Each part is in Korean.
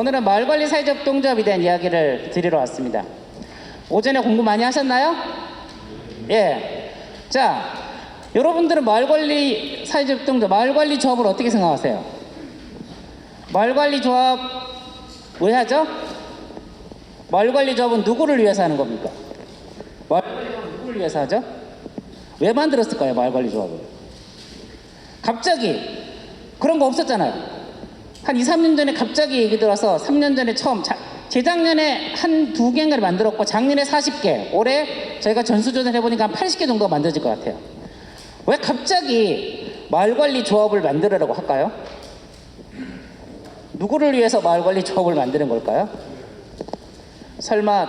오늘은 마을관리 사회적 협동조합에 대한 이야기를 드리러 왔습니다. 오전에 공부 많이 하셨나요? 예. 자, 여러분들은 마을관리 사회적 협동조합, 마을관리 조합을 어떻게 생각하세요? 마을관리 조합 왜 하죠? 마을관리 조합은 누구를 위해서 하는 겁니까? 마을관리 조합은 누구를 위해서 하죠? 왜 만들었을까요, 마을관리 조합을? 갑자기 그런 거 없었잖아요. 한 2, 3년 전에 갑자기 얘기 들어서 3년 전에 처음, 재작년에 한 2개인가를 만들었고 작년에 40개, 올해 저희가 전수조사를 해보니까 한 80개 정도가 만들어질 것 같아요. 왜 갑자기 마을관리 조합을 만들으라고 할까요? 누구를 위해서 마을관리 조합을 만드는 걸까요? 설마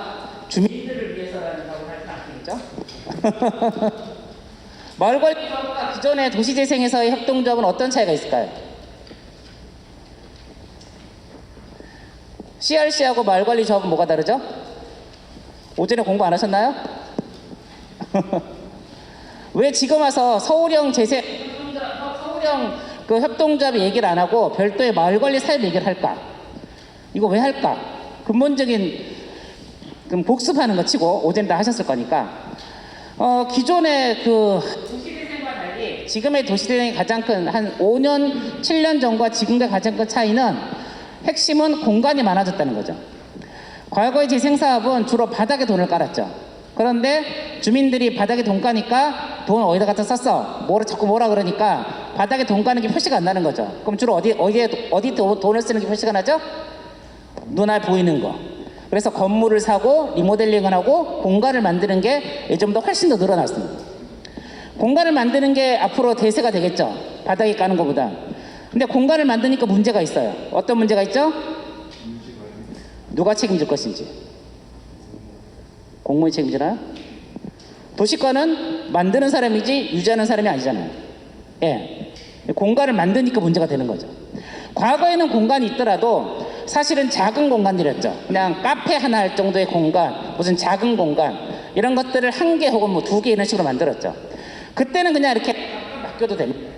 주민들을 위해서라는 거라고 할 수 없겠죠? 마을관리 조합과 기존의 도시재생에서의 협동조합은 어떤 차이가 있을까요? CRC하고 마을관리 조합은 뭐가 다르죠? 오전에 공부 안 하셨나요? 왜 지금 와서 서울형 그 협동조합 얘기를 안 하고 별도의 마을관리 사업 얘기를 할까? 이거 왜 할까? 근본적인 복습하는 거 치고 오전에 다 하셨을 거니까 기존의 그 도시재생과 달리 지금의 도시재생이 가장 큰 한 5년, 7년 전과 지금과 가장 큰 차이는 핵심은 공간이 많아졌다는 거죠. 과거의 재생사업은 주로 바닥에 돈을 깔았죠. 그런데 주민들이 바닥에 돈 까니까 돈 어디다 갖다 썼어? 자꾸 뭐라 그러니까 바닥에 돈 까는 게 표시가 안 나는 거죠. 그럼 주로 어디 돈을 쓰는 게 표시가 나죠? 눈에 보이는 거. 그래서 건물을 사고 리모델링을 하고 공간을 만드는 게 예전보다 훨씬 더 늘어났습니다. 공간을 만드는 게 앞으로 대세가 되겠죠. 바닥에 까는 것보다. 근데 공간을 만드니까 문제가 있어요. 어떤 문제가 있죠? 누가 책임질 것인지. 공무원이 책임지나요? 도시권은 만드는 사람이지 유지하는 사람이 아니잖아요. 예. 공간을 만드니까 문제가 되는 거죠. 과거에는 공간이 있더라도 사실은 작은 공간들이었죠. 그냥 카페 하나 할 정도의 공간, 무슨 작은 공간 이런 것들을 1개 혹은 뭐 2개 이런 식으로 만들었죠. 그때는 그냥 이렇게 맡겨도 됩니다.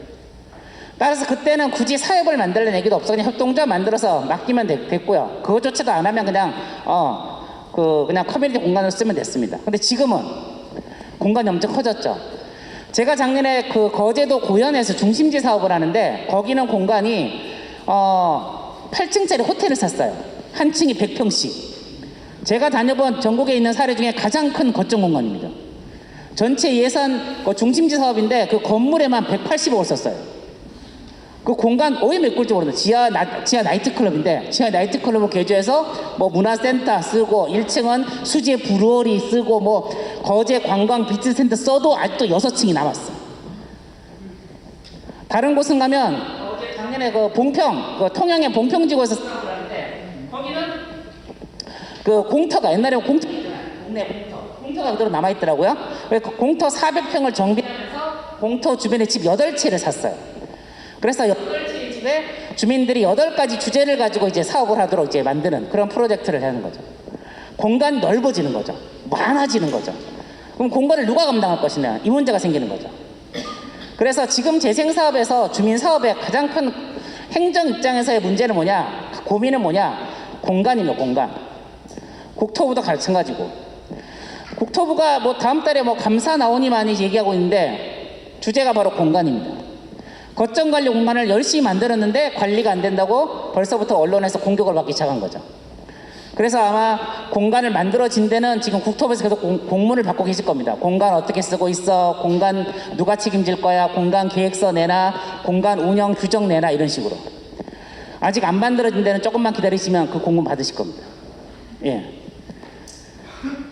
따라서 그때는 굳이 사업을 만들려는 얘기도 없어. 그냥 협동조합 만들어서 맡기면 됐고요. 그것조차도 안 하면 그냥 그냥 커뮤니티 공간을 쓰면 됐습니다. 근데 지금은 공간이 엄청 커졌죠. 제가 작년에 그 거제도 고현에서 중심지 사업을 하는데 거기는 공간이 8층짜리 호텔을 샀어요. 한 층이 100평씩. 제가 다녀본 전국에 있는 사례 중에 가장 큰 거점 공간입니다. 전체 예산 중심지 사업인데 그 건물에만 180억을 썼어요. 그 공간 왜 메꿀지 모르는데 지하 나이트클럽인데 지하 나이트클럽을 개조해서 뭐 문화센터 쓰고 1층은 수제 브루어리 쓰고 뭐 거제 관광 비즈센터 써도 아직도 6층이 남았어. 다른 곳은 가면 작년에 그 봉평 통영의 봉평지구에서 사업을 하는데 거기는 그 공터가 옛날에 공터 동네 공터가 그대로 남아있더라고요. 그래서 공터 400평을 정비하면서 공터 주변에 집 8채를 샀어요. 그래서 8채의 집에 주민들이 8가지 주제를 가지고 이제 사업을 하도록 이제 만드는 그런 프로젝트를 하는 거죠. 공간이 넓어지는 거죠. 많아지는 거죠. 그럼 공간을 누가 감당할 것이냐 이 문제가 생기는 거죠. 그래서 지금 재생사업에서 주민사업의 가장 큰 행정 입장에서의 문제는 뭐냐, 고민은 뭐냐, 공간이며 공간. 국토부도 마찬가지고. 국토부가 뭐 다음 달에 뭐 감사 나오니만이 얘기하고 있는데 주제가 바로 공간입니다. 거점 관리 공간을 열심히 만들었는데 관리가 안 된다고 벌써부터 언론에서 공격을 받기 시작한 거죠. 그래서 아마 공간을 만들어진 데는 지금 국토부에서 계속 공문을 받고 계실 겁니다. 공간 어떻게 쓰고 있어? 공간 누가 책임질 거야? 공간 계획서 내놔? 공간 운영 규정 내놔? 이런 식으로. 아직 안 만들어진 데는 조금만 기다리시면 그 공문 받으실 겁니다. 예.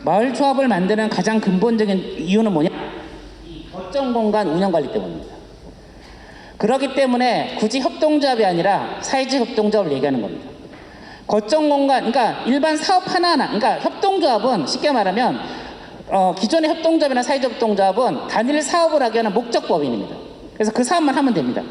마을 조합을 만드는 가장 근본적인 이유는 뭐냐? 이 거점 공간 운영 관리 때문입니다. 그렇기 때문에 굳이 협동조합이 아니라 사회적 협동조합을 얘기하는 겁니다. 거점 공간, 그러니까 일반 사업 하나하나, 그러니까 협동조합은 쉽게 말하면 기존의 협동조합이나 사회적 협동조합은 단일 사업을 하기 위한 목적법인입니다. 그래서 그 사업만 하면 됩니다.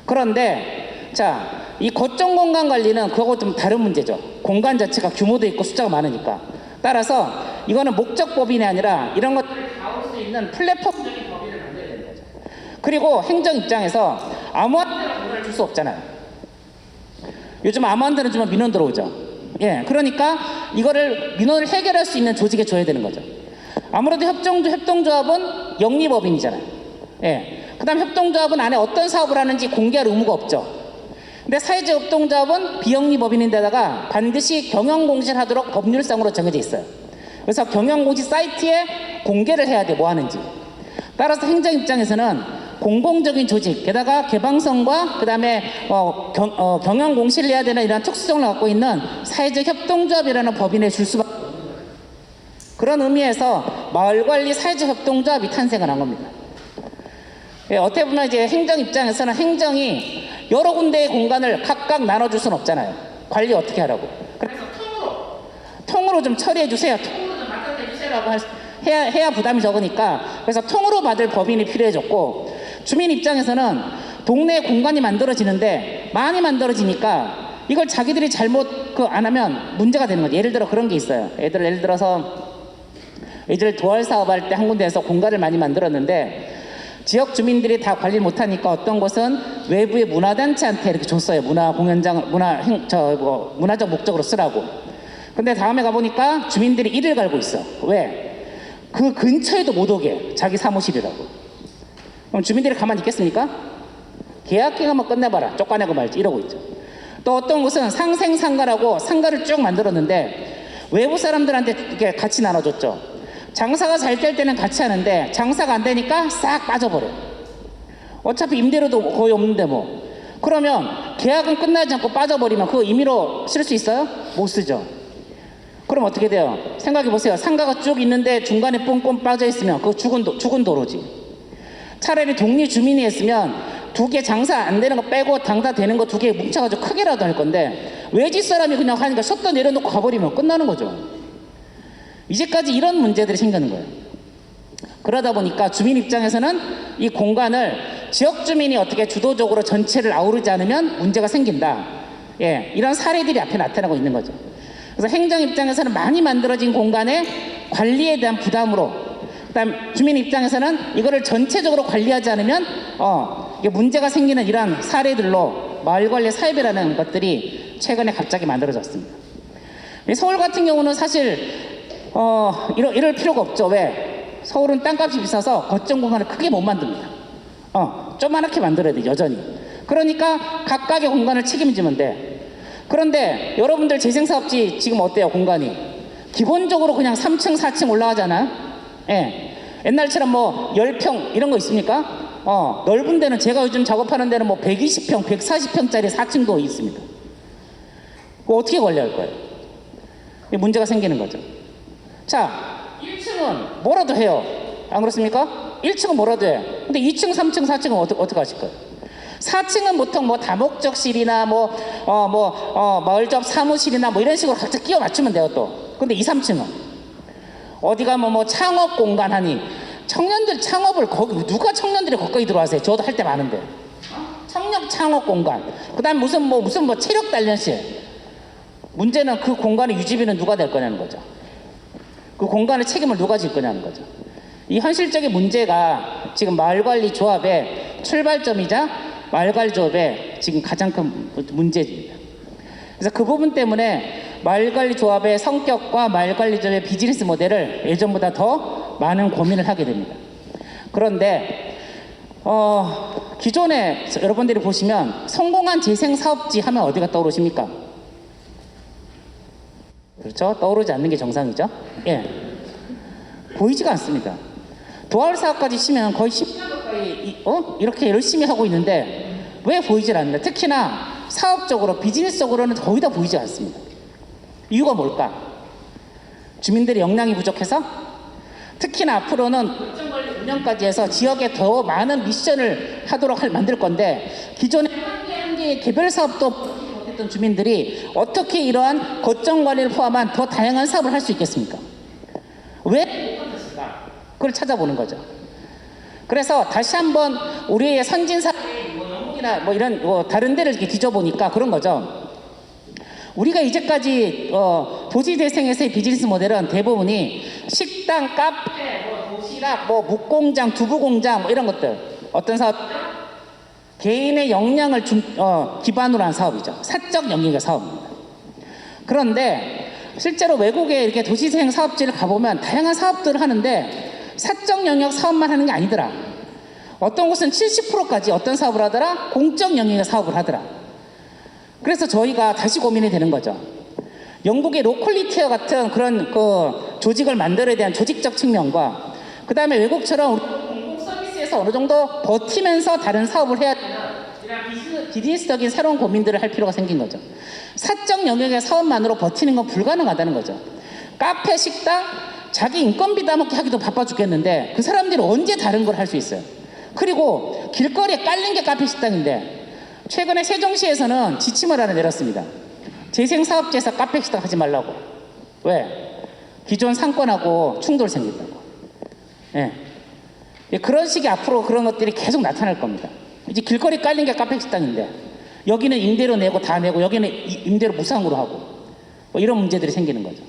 그런데 자, 이 거점 공간 관리는 그거하고 좀 다른 문제죠. 공간 자체가 규모도 있고 숫자가 많으니까. 따라서 이거는 목적법인이 아니라 이런 것들을 다룰 수 있는 플랫폼적인 법인을 만들어야 되는 거죠. 그리고 행정 입장에서 아무한테나 돈을 줄 수 없잖아요. 요즘 아무한테나 주면 민원 들어오죠. 예, 그러니까 이거를 민원을 해결할 수 있는 조직에 줘야 되는 거죠. 아무래도 협동조합은 영리법인이잖아요. 예, 그다음 협동조합은 안에 어떤 사업을 하는지 공개할 의무가 없죠. 근데 사회적 협동조합은 비영리법인인데다가 반드시 경영공시를 하도록 법률상으로 정해져 있어요. 그래서 경영공시 사이트에 공개를 해야 돼, 뭐 하는지. 따라서 행정 입장에서는 공공적인 조직, 게다가 개방성과 그 다음에 경영공시를 해야 되는 이런 특수성을 갖고 있는 사회적 협동조합이라는 법인에 줄 수밖에 없는 거예요. 그런 의미에서 마을관리 사회적 협동조합이 탄생을 한 겁니다. 예, 어떻게 보면 이제 행정 입장에서는 행정이 여러 군데의 공간을 각각 나눠줄 수는 없잖아요. 관리 어떻게 하라고. 그래서 통으로 좀 처리해 주세요. 통으로 좀 맡아내 주세요라고 해야 부담이 적으니까, 그래서 통으로 받을 법인이 필요해졌고, 주민 입장에서는 동네에 공간이 만들어지는데 많이 만들어지니까 이걸 자기들이 잘못 안 하면 문제가 되는 거죠. 예를 들어 그런 게 있어요. 예를 들어서 이들 도활 사업할 때 한 군데에서 공간을 많이 만들었는데 지역 주민들이 다 관리 못하니까 어떤 곳은 외부의 문화단체한테 이렇게 줬어요. 문화적 목적으로 쓰라고. 근데 다음에 가보니까 주민들이 이를 갈고 있어. 왜? 그 근처에도 못 오게, 자기 사무실이라고. 그럼 주민들이 가만히 있겠습니까? 계약기간만 끝내봐라, 쫓아내고 말지, 이러고 있죠. 또 어떤 곳은 상생상가라고 상가를 쭉 만들었는데 외부 사람들한테 이렇게 같이 나눠줬죠. 장사가 잘 될 때는 같이 하는데 장사가 안 되니까 싹 빠져버려. 어차피 임대료도 거의 없는데 뭐. 그러면 계약은 끝나지 않고 빠져버리면 그거 임의로 쓸 수 있어요? 못 쓰죠. 그럼 어떻게 돼요? 생각해 보세요. 상가가 쭉 있는데 중간에 뽕뽕 빠져 있으면 그거 죽은 도로지. 차라리 독립 주민이 했으면 두 개 장사 안 되는 거 빼고 장사 되는 거 두 개 뭉쳐가지고 크게라도 할 건데 외지 사람이 그냥 하니까 셔터 내려놓고 가버리면 끝나는 거죠. 이제까지 이런 문제들이 생기는 거예요. 그러다 보니까 주민 입장에서는 이 공간을 지역 주민이 어떻게 주도적으로 전체를 아우르지 않으면 문제가 생긴다. 예, 이런 사례들이 앞에 나타나고 있는 거죠. 그래서 행정 입장에서는 많이 만들어진 공간의 관리에 대한 부담으로, 그다음 주민 입장에서는 이거를 전체적으로 관리하지 않으면 이게 문제가 생기는 이러한 사례들로 마을관리 사업이라는 것들이 최근에 갑자기 만들어졌습니다. 서울 같은 경우는 사실 이럴 필요가 없죠. 왜? 서울은 땅값이 비싸서 거점 공간을 크게 못 만듭니다. 조그맣게 만들어야 돼, 여전히. 그러니까 각각의 공간을 책임지면 돼. 그런데 여러분들 재생사업지 지금 어때요, 공간이? 기본적으로 그냥 3층, 4층 올라가잖아요. 예. 옛날처럼 뭐 10평 이런 거 있습니까? 넓은 데는, 제가 요즘 작업하는 데는 뭐 120평, 140평짜리 4층도 있습니다. 그거 어떻게 관리할 거예요? 문제가 생기는 거죠. 자, 1층은 뭐라도 해요. 안 그렇습니까? 1층은 뭐라도 해. 근데 2층, 3층, 4층은 어떻게 하실 거예요? 4층은 보통 뭐 다목적실이나 마을조합 사무실이나 뭐 이런 식으로 각자 끼워 맞추면 돼요, 또. 근데 2, 3층은 어디 가면 뭐 창업 공간 하니, 청년들 창업을 누가 청년들이 거기까지 들어와세요? 저도 할 때 많은데. 청년 창업 공간. 그 다음에 무슨 체력 단련실. 문제는 그 공간의 유지비는 누가 될 거냐는 거죠. 그 공간의 책임을 누가 질 거냐는 거죠. 이 현실적인 문제가 지금 마을관리 조합의 출발점이자 마을관리 조합의 지금 가장 큰 문제입니다. 그래서 그 부분 때문에 마을관리 조합의 성격과 마을관리 조합의 비즈니스 모델을 예전보다 더 많은 고민을 하게 됩니다. 그런데 기존에 여러분들이 보시면 성공한 재생사업지 하면 어디가 떠오르십니까? 그렇죠? 떠오르지 않는 게 정상이죠. 예, 보이지가 않습니다. 도활 사업까지 치면 거의 10년 가까이 이렇게 열심히 하고 있는데 왜 보이질 않나? 특히나 사업적으로, 비즈니스적으로는 거의 다 보이지 않습니다. 이유가 뭘까? 주민들의 역량이 부족해서? 특히나 앞으로는 거점관리 운영까지 해서 지역에 더 많은 미션을 하도록 만들 건데, 기존에 한 개의 개별 사업도 했던 주민들이 어떻게 이러한 거점 관리를 포함한 더 다양한 사업을 할 수 있겠습니까? 왜 못했을까? 그걸 찾아보는 거죠. 그래서 다시 한번 우리의 선진사 영국이나 이런 다른 데를 이렇게 뒤져보니까 그런 거죠. 우리가 이제까지 도시재생에서의 비즈니스 모델은 대부분이 식당, 카페, 도시락, 묵공장, 두부공장 이런 것들. 어떤 사업? 개인의 역량을 기반으로 한 사업이죠. 사적 영역의 사업입니다. 그런데 실제로 외국에 이렇게 도시재생 사업지를 가보면 다양한 사업들을 하는데 사적 영역 사업만 하는 게 아니더라. 어떤 곳은 70%까지 어떤 사업을 하더라? 공적 영역의 사업을 하더라. 그래서 저희가 다시 고민이 되는 거죠. 영국의 로컬리티와 같은 그런 조직을 만들어야 대한 조직적 측면과 그 다음에 외국처럼 공공 서비스에서 어느 정도 버티면서 다른 사업을 해야 되는 이런 비즈니스적인 새로운 고민들을 할 필요가 생긴 거죠. 사적 영역의 사업만으로 버티는 건 불가능하다는 거죠. 카페, 식당, 자기 인건비 따먹기 하기도 바빠 죽겠는데 그 사람들이 언제 다른 걸 할 수 있어요? 그리고 길거리에 깔린 게 카페, 식당인데 최근에 세종시에서는 지침을 하나 내렸습니다. 재생사업지에서 카페, 식당 하지 말라고. 왜? 기존 상권하고 충돌 생긴다고. 예. 그런 식의 앞으로 그런 것들이 계속 나타날 겁니다. 이제 길거리 깔린 게 카페, 식당인데 여기는 임대료 내고 다 내고 여기는 임대료 무상으로 하고 뭐 이런 문제들이 생기는 거죠.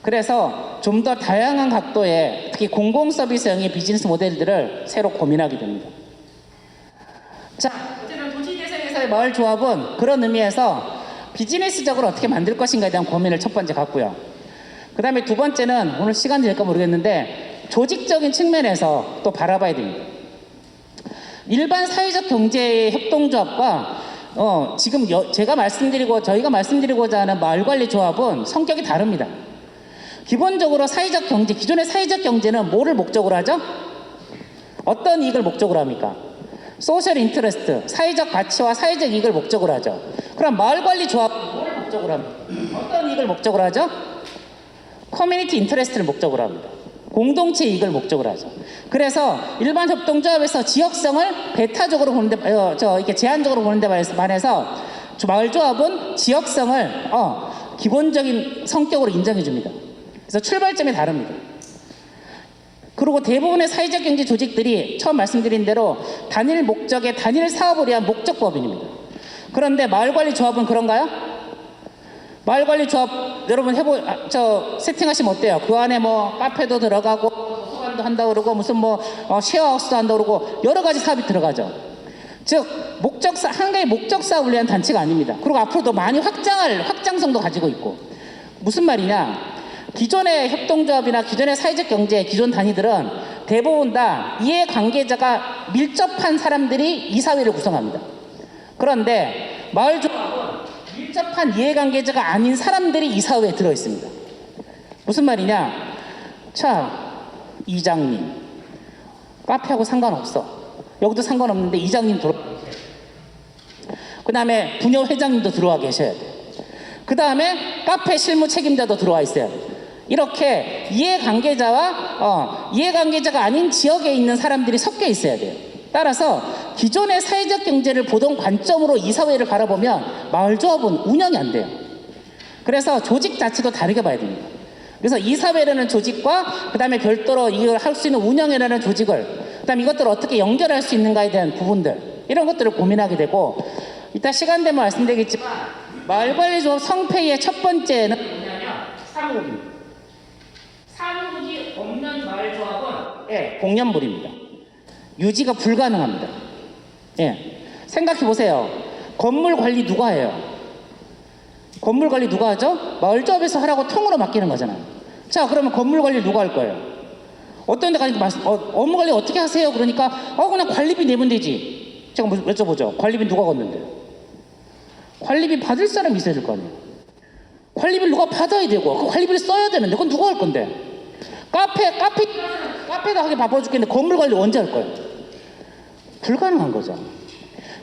그래서 좀 더 다양한 각도의 특히 공공서비스형의 비즈니스 모델들을 새로 고민하게 됩니다. 자, 어쨌든 도시재생에서의 마을조합은 그런 의미에서 비즈니스적으로 어떻게 만들 것인가에 대한 고민을 첫 번째 갖고요. 그 다음에 두 번째는 오늘 시간이 될까 모르겠는데 조직적인 측면에서 또 바라봐야 됩니다. 일반 사회적 경제의 협동조합과 지금 저희가 말씀드리고자 하는 마을관리조합은 성격이 다릅니다. 기본적으로 사회적 경제, 기존의 사회적 경제는 뭐를 목적으로 하죠? 어떤 이익을 목적으로 합니까? 소셜 인터레스트, 사회적 가치와 사회적 이익을 목적으로 하죠. 그럼 마을관리조합은 뭘 목적으로 합니까? 어떤 이익을 목적으로 하죠? 커뮤니티 인터레스트를 목적으로 합니다. 공동체 이익을 목적으로 하죠. 그래서 일반 협동조합에서 지역성을 배타적으로 보는데, 이렇게 제한적으로 보는데 반해서 마을조합은 지역성을 기본적인 성격으로 인정해 줍니다. 그래서 출발점이 다릅니다. 그리고 대부분의 사회적 경제 조직들이 처음 말씀드린 대로 단일 목적의 단일 사업을 위한 목적법인입니다. 그런데 마을관리조합은 그런가요? 마을관리조합 여러분 세팅하시면 어때요? 그 안에 뭐 카페도 들어가고 소관도 한다고 그러고 무슨 쉐어하우스도 한다고 그러고 여러 가지 사업이 들어가죠. 즉 한가의 목적 사업을 위한 단체가 아닙니다. 그리고 앞으로도 많이 확장성도 가지고 있고. 무슨 말이냐? 기존의 협동조합이나 기존의 사회적 경제 기존 단위들은 대부분 다 이해관계자가 밀접한 사람들이 이 사회를 구성합니다. 그런데 마을조합은 밀접한 이해관계자가 아닌 사람들이 이 사회에 들어있습니다. 무슨 말이냐? 자, 이장님 카페하고 상관없어. 여기도 상관없는데 이장님 들어와 계세요. 그 다음에 부녀 회장님도 들어와 계셔야 돼요. 그 다음에 카페 실무 책임자도 들어와 있어야 돼요. 이렇게 이해관계자가 아닌 지역에 있는 사람들이 섞여 있어야 돼요. 따라서 기존의 사회적 경제를 보던 관점으로 이 사회를 바라보면 마을조합은 운영이 안 돼요. 그래서 조직 자체도 다르게 봐야 됩니다. 그래서 이 사회라는 조직과 그 다음에 별도로 이걸 할 수 있는 운영이라는 조직을 그 다음에 이것들을 어떻게 연결할 수 있는가에 대한 부분들 이런 것들을 고민하게 되고 이따 시간 되면 말씀드리겠지만 마을관리조합 성패의 첫 번째는 뭐냐면 사무국입니다. 사무국이 없는 마을조합은 공연물입니다. 유지가 불가능합니다. 생각해 보세요. 건물 관리 누가 해요? 건물 관리 누가 하죠? 마을조합에서 하라고 통으로 맡기는 거잖아요. 자, 그러면 건물 관리 누가 할 거예요? 어떤 데 가니까 업무 관리 어떻게 하세요? 그러니까 그냥 관리비 내면 되지. 제가 여쭤보죠. 관리비 누가 걷는데요? 관리비 받을 사람이 있어야 될 거 아니에요. 관리비를 누가 받아야 되고 그 관리비를 써야 되는데 그건 누가 할 건데? 카페도 하기 바빠 죽겠는데 건물 관리 언제 할 거예요? 불가능한 거죠.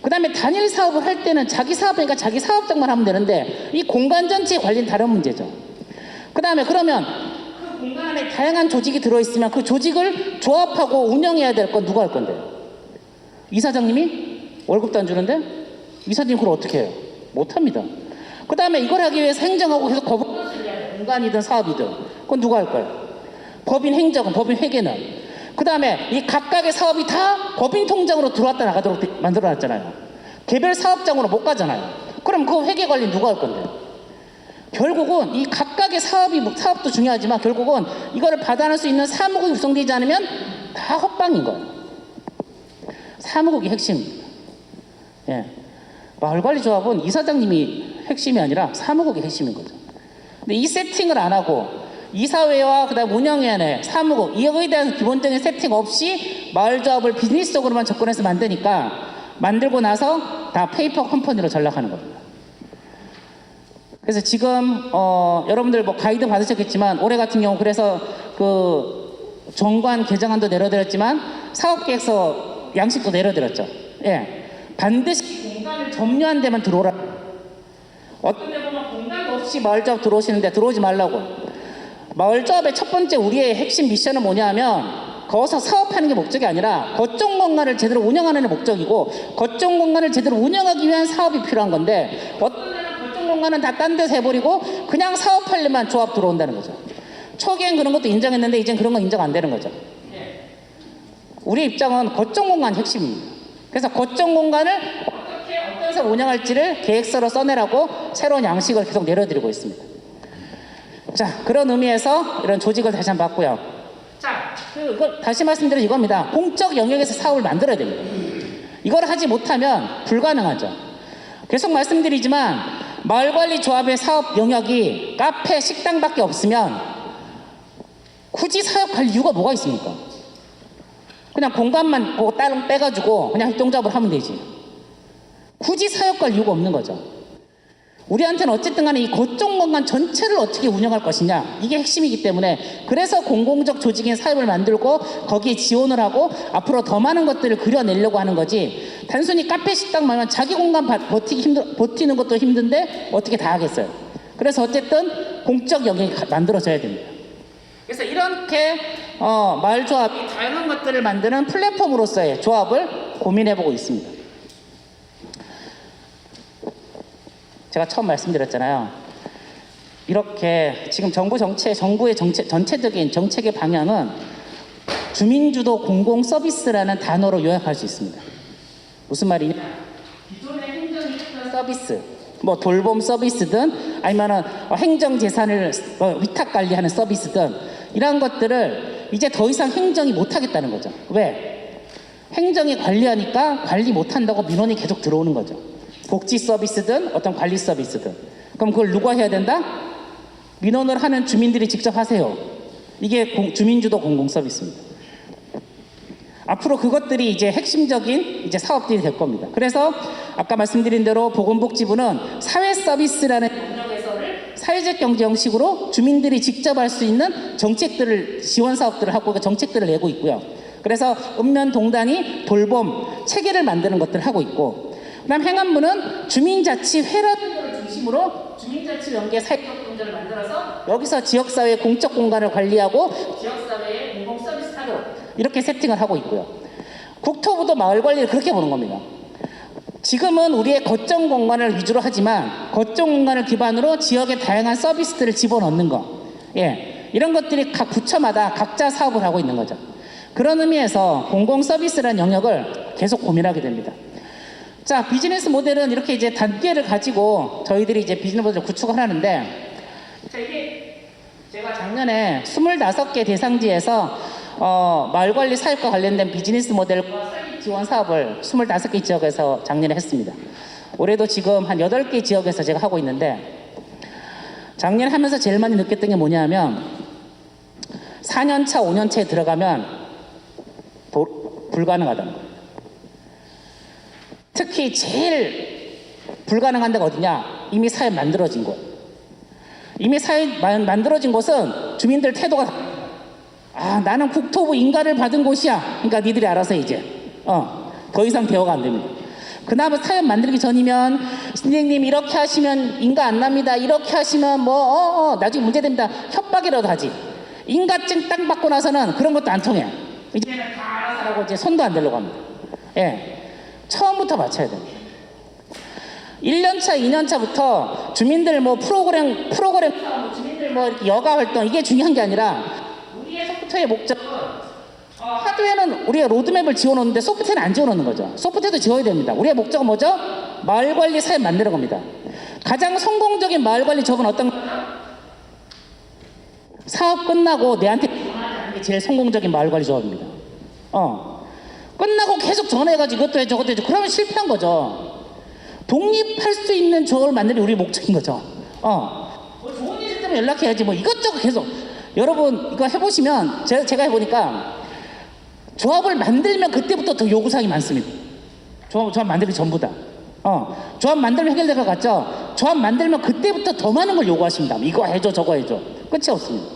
그 다음에 단일 사업을 할 때는 자기 사업이니까 자기 사업장만 하면 되는데 이 공간 전체의 관리는 다른 문제죠. 그 다음에 그러면 그 공간 안에 다양한 조직이 들어있으면 그 조직을 조합하고 운영해야 될 건 누가 할 건데요? 이사장님이 월급도 안 주는데 이사장님 그걸 어떻게 해요? 못합니다. 그 다음에 이걸 하기 위해서 행정하고 계속 공간이든 사업이든 그건 누가 할 거예요? 법인 행정은, 법인 회계는. 그 다음에 이 각각의 사업이 다 법인 통장으로 들어왔다 나가도록 만들어놨잖아요. 개별 사업장으로 못 가잖아요. 그럼 그 회계 관리 누가 할 건데? 결국은 이 각각의 사업도 중요하지만 결국은 이거를 받아낼 수 있는 사무국이 구성되지 않으면 다 헛방인 거예요. 사무국이 핵심입니다. 예. 마을관리조합은 이사장님이 핵심이 아니라 사무국이 핵심인 거죠. 근데 이 세팅을 안 하고 이사회와 그다음 운영위원회, 사무국 이거에 대한 기본적인 세팅 없이 마을조합을 비즈니스적으로만 접근해서 만들고 나서 다 페이퍼 컴퍼니로 전락하는 겁니다. 그래서 지금 여러분들 뭐 가이드 받으셨겠지만 올해 같은 경우 그래서 그 정관 개정안도 내려드렸지만 사업계획서 양식도 내려드렸죠. 예. 반드시 공간을 점유한 데만 들어오라. 어떤 데 보면 공간도 없이 마을조합 들어오시는데 들어오지 말라고. 마을조합의 첫 번째 우리의 핵심 미션은 뭐냐 하면 거기서 사업하는 게 목적이 아니라 거점 공간을 제대로 운영하는 게 목적이고 거점 공간을 제대로 운영하기 위한 사업이 필요한 건데 어떤 데는 거점 공간은 다 딴 데서 해버리고 그냥 사업하려면 조합 들어온다는 거죠. 초기엔 그런 것도 인정했는데 이젠 그런 건 인정 안 되는 거죠. 우리 입장은 거점 공간이 핵심입니다. 그래서 거점 공간을 어떻게 어떤 데서 운영할지를 계획서로 써내라고 새로운 양식을 계속 내려드리고 있습니다. 자, 그런 의미에서 이런 조직을 다시 한번 봤고요. 자, 이걸 다시 말씀드린 이겁니다. 공적 영역에서 사업을 만들어야 됩니다. 이걸 하지 못하면 불가능하죠. 계속 말씀드리지만 마을관리조합의 사업 영역이 카페, 식당밖에 없으면 굳이 사업할 이유가 뭐가 있습니까? 그냥 공간만 따로 빼가지고 그냥 협동작업을 하면 되지. 굳이 사역할 이유가 없는 거죠. 우리한테는 어쨌든 간에 이 거점 공간 전체를 어떻게 운영할 것이냐 이게 핵심이기 때문에 그래서 공공적 조직인 사업을 만들고 거기에 지원을 하고 앞으로 더 많은 것들을 그려내려고 하는 거지 단순히 카페 식당만 하면 자기 공간 버티는 것도 힘든데 어떻게 다 하겠어요. 그래서 어쨌든 공적 영역이 만들어져야 됩니다. 그래서 이렇게 마을조합이 다양한 것들을 만드는 플랫폼으로서의 조합을 고민해보고 있습니다. 제가 처음 말씀드렸잖아요. 이렇게 지금 정부의 전체적인 정책의 방향은 주민주도 공공서비스라는 단어로 요약할 수 있습니다. 무슨 말이냐? 기존의 행정이 했던 서비스, 뭐 돌봄 서비스든 아니면은 행정재산을 위탁관리하는 서비스든 이런 것들을 이제 더 이상 행정이 못하겠다는 거죠. 왜? 행정이 관리하니까 관리 못한다고 민원이 계속 들어오는 거죠. 복지 서비스든 어떤 관리 서비스든. 그럼 그걸 누가 해야 된다? 민원을 하는 주민들이 직접 하세요. 이게 주민주도 공공서비스입니다. 앞으로 그것들이 이제 핵심적인 이제 사업들이 될 겁니다. 그래서 아까 말씀드린 대로 보건복지부는 사회서비스라는 영역에서를 사회적 경제 형식으로 주민들이 직접 할 수 있는 정책들을 지원 사업들을 하고 그 정책들을 내고 있고요. 그래서 읍면동단이 돌봄 체계를 만드는 것들을 하고 있고 그다음 행안부는 주민자치회라는 걸 중심으로 주민자치 연계 사회협동조를 만들어서 여기서 지역사회 공적 공간을 관리하고 지역사회의 공공서비스 하도록 이렇게 세팅을 하고 있고요. 국토부도 마을 관리를 그렇게 보는 겁니다. 지금은 우리의 거점 공간을 위주로 하지만 거점 공간을 기반으로 지역의 다양한 서비스들을 집어넣는 거. 예, 이런 것들이 각 부처마다 각자 사업을 하고 있는 거죠. 그런 의미에서 공공서비스라는 영역을 계속 고민하게 됩니다. 자, 비즈니스 모델은 이렇게 이제 단계를 가지고 저희들이 이제 비즈니스 모델을 구축을 하는데 이게 제가 작년에 25개 대상지에서 마을관리 사업과 관련된 비즈니스 모델과 설립 지원 사업을 25개 지역에서 작년에 했습니다. 올해도 지금 한 8개 지역에서 제가 하고 있는데 작년에 하면서 제일 많이 느꼈던 게 뭐냐면 4년차, 5년차에 들어가면 불가능하다는 거예요. 특히 제일 불가능한 데가 어디냐? 이미 사회 만들어진 곳. 이미 사회 만들어진 곳은 주민들 태도가 나는 국토부 인가를 받은 곳이야. 그러니까 니들이 알아서 이제 더 이상 대화가 안 됩니다. 그나마 사연 만들기 전이면 선생님 이렇게 하시면 인가 안 납니다. 이렇게 하시면 나중에 문제됩니다. 협박이라도 하지. 인가증 딱 받고 나서는 그런 것도 안 통해. 이제는 다 알아서 하고 이제 손도 안 대려고 합니다. 예. 처음부터 맞춰야 됩니다. 1년차, 2년차부터 주민들 프로그램 주민들 이렇게 여가 활동 이게 중요한 게 아니라 우리의 소프트웨어의 목적은 하드웨어는 우리가 로드맵을 지어놓는데 소프트웨어는 안 지어놓는 거죠. 소프트웨어도 지어야 됩니다. 우리의 목적은 뭐죠? 마을관리 사업 만드는 겁니다. 가장 성공적인 마을관리 적은 어떤 거죠? 사업 끝나고 내한테 전화하는 게 제일 성공적인 마을관리 조합입니다. 끝나고 계속 전화해가지고 이것도 해 저것도 해 그러면 실패한 거죠. 독립할 수 있는 조합을 만드는 우리 목적인 거죠. 뭐 좋은 일 있으면 연락해야지 뭐 이것저것 계속. 여러분 이거 해보시면 제가 해보니까 조합을 만들면 그때부터 더 요구사항이 많습니다. 조합 만들기 전보다. 조합 만들면 해결될 것 같죠? 조합 만들면 그때부터 더 많은 걸 요구하십니다. 이거 해줘 저거 해줘. 끝이 없습니다.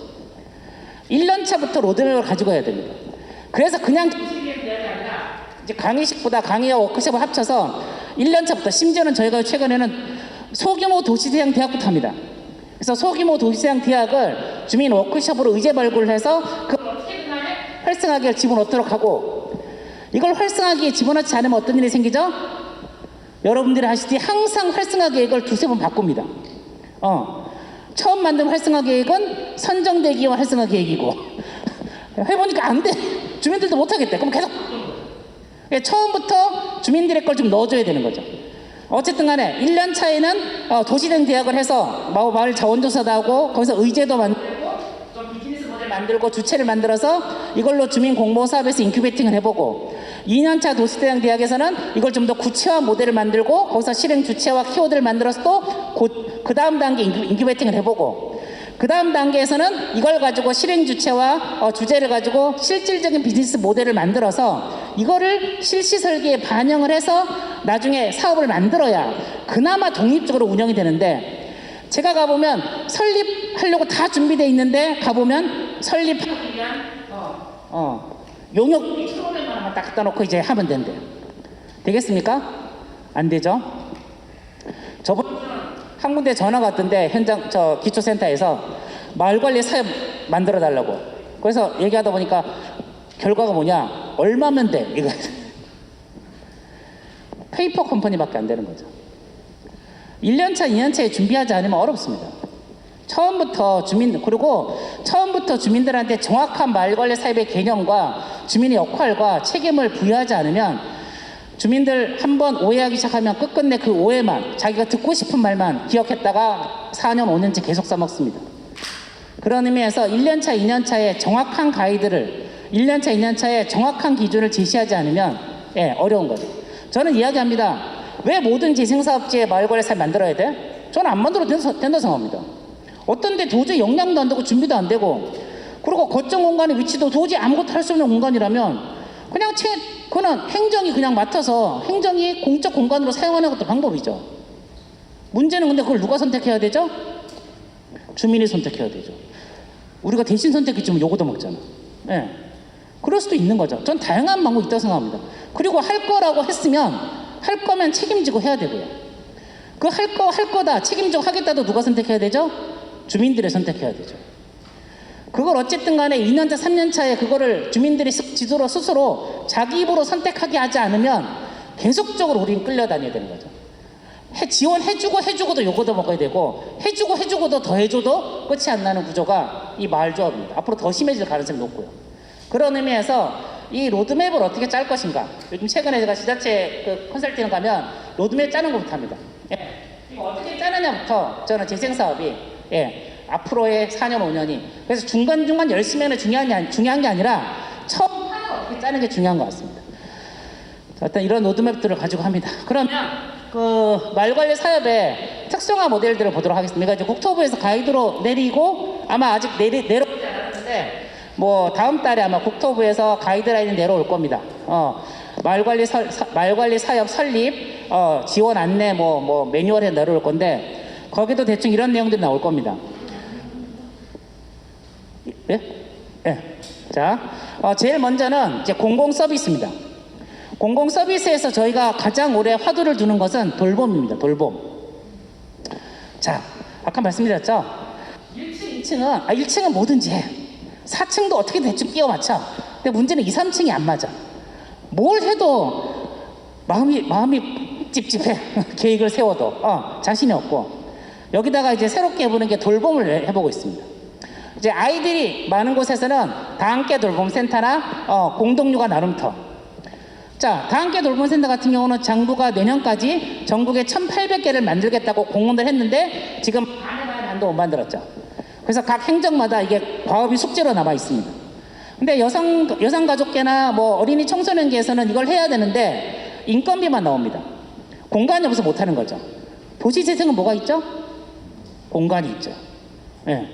1년차부터 로드맵을 가지고 해야 됩니다. 그래서 그냥 이제 강의식보다 강의와 워크숍을 합쳐서 1년차부터, 심지어는 저희가 최근에는 소규모 도시대형 대학부터 합니다. 그래서 소규모 도시대형 대학을 주민 워크숍으로 의제 발굴을 해서 그걸 어떻게든 간에 활성화기에 집어넣도록 하고, 이걸 활성화기에 집어넣지 않으면 어떤 일이 생기죠? 여러분들이 아시듯이 항상 활성화 계획을 두세 번 바꿉니다. 처음 만든 활성화 계획은 선정대기와 활성화 계획이고 해보니까 안 돼. 주민들도 못하겠대. 그럼 계속 처음부터 주민들의 걸 좀 넣어줘야 되는 거죠. 어쨌든 간에 1년 차에는 도시대형 대학을 해서 마을 자원조사도 하고 거기서 의제도 만들고 좀 비즈니스 모델 만들고 주체를 만들어서 이걸로 주민 공모 사업에서 인큐베이팅을 해보고, 2년차 도시대형 대학에서는 이걸 좀 더 구체화 모델을 만들고 거기서 실행 주체와 키워드를 만들어서 또 그 다음 단계 인큐베이팅을 해보고, 그 다음 단계에서는 이걸 가지고 실행 주체와 주제를 가지고 실질적인 비즈니스 모델을 만들어서 이거를 실시 설계에 반영을 해서 나중에 사업을 만들어야 그나마 독립적으로 운영이 되는데, 제가 가보면 설립하려고 다 준비되어 있는데 가보면 설립하기 위한 용역 1,500만 원만 딱 갖다 놓고 이제 하면 된대요. 되겠습니까? 안 되죠? 저번 한 군데 전화가 왔던데 현장 기초센터에서 마을관리 사업 만들어 달라고. 그래서 얘기하다 보니까 결과가 뭐냐? 얼마면 돼? 이거 페이퍼 컴퍼니밖에 안 되는 거죠. 1년차, 2년차에 준비하지 않으면 어렵습니다. 처음부터 주민들한테 정확한 마을관리 사업의 개념과 주민의 역할과 책임을 부여하지 않으면 주민들 한번 오해하기 시작하면 끝끝내 그 오해만, 자기가 듣고 싶은 말만 기억했다가 4년, 5년째 계속 써먹습니다. 그런 의미에서 1년차, 2년차에 정확한 가이드를, 1년차, 2년차에 정확한 기준을 제시하지 않으면 어려운 거죠. 저는 이야기합니다. 왜 모든 재생사업지에 마을관리 사업 만들어야 돼? 저는 안 만들어도 된다 생각합니다. 어떤 데 도저히 역량도 안 되고 준비도 안 되고, 그리고 거점 공간의 위치도 도저히 아무것도 할 수 없는 공간이라면 그냥 그는 행정이 그냥 맡아서 행정이 공적 공간으로 사용하는 것도 방법이죠. 문제는 근데 그걸 누가 선택해야 되죠? 주민이 선택해야 되죠. 우리가 대신 선택했지만 요거도 먹잖아. 그럴 수도 있는 거죠. 전 다양한 방법이 있다고 생각합니다. 그리고 할 거라고 했으면 할 거면 책임지고 해야 되고요. 그 할 거다 책임지고 하겠다도 누가 선택해야 되죠? 주민들이 선택해야 되죠. 그걸 어쨌든 간에 2년차, 3년차에 그거를 주민들이 지도로 스스로 자기 입으로 선택하게 하지 않으면 계속적으로 우리는 끌려다녀야 되는 거죠. 지원해주고도 요거도 먹어야 되고, 해주고도 더 해줘도 끝이 안 나는 구조가 이 마을조합입니다. 앞으로 더 심해질 가능성이 높고요. 그런 의미에서 이 로드맵을 어떻게 짤 것인가. 요즘 최근에 제가 지자체 컨설팅을 가면 로드맵 짜는 것부터 합니다. 이거 어떻게 짜느냐부터 저는 재생사업이 앞으로의 4년, 5년이. 그래서 중간중간 열심히 하는 중요한 게 아니라 처음 하나 어떻게 짜는 게 중요한 것 같습니다. 자, 일단 이런 로드맵들을 가지고 합니다. 그러면 마을관리 사업의 특성화 모델들을 보도록 하겠습니다. 이제 국토부에서 가이드로 내리고 아마 아직 내려오지 않았는데 뭐 다음 달에 아마 국토부에서 가이드라인이 내려올 겁니다. 마을관리 사업 설립 지원 안내 뭐 매뉴얼에 내려올 건데 거기도 대충 이런 내용들이 나올 겁니다. 자, 제일 먼저는 이제 공공 서비스입니다. 공공 서비스에서 저희가 가장 오래 화두를 두는 것은 돌봄입니다. 돌봄. 자, 아까 말씀드렸죠. 1층은 뭐든지 해. 4층도 어떻게 대충 끼워 맞춰. 근데 문제는 2, 3층이 안 맞아. 뭘 해도 마음이 찝찝해. 계획을 세워도 자신이 없고. 여기다가 이제 새롭게 해보는 게 돌봄을 해보고 있습니다. 이제 아이들이 많은 곳에서는 다함께 돌봄센터나 공동육아 나눔터. 자, 다함께 돌봄센터 같은 경우는 정부가 내년까지 전국에 1,800개를 만들겠다고 공언을 했는데 지금 반도 못 만들었죠. 그래서 각 행정마다 이게 과업이 숙제로 남아 있습니다. 근데 여성가족계나 뭐 어린이 청소년계에서는 이걸 해야 되는데 인건비만 나옵니다. 공간이 없어서 못하는 거죠. 도시재생은 뭐가 있죠? 공간이 있죠. 예.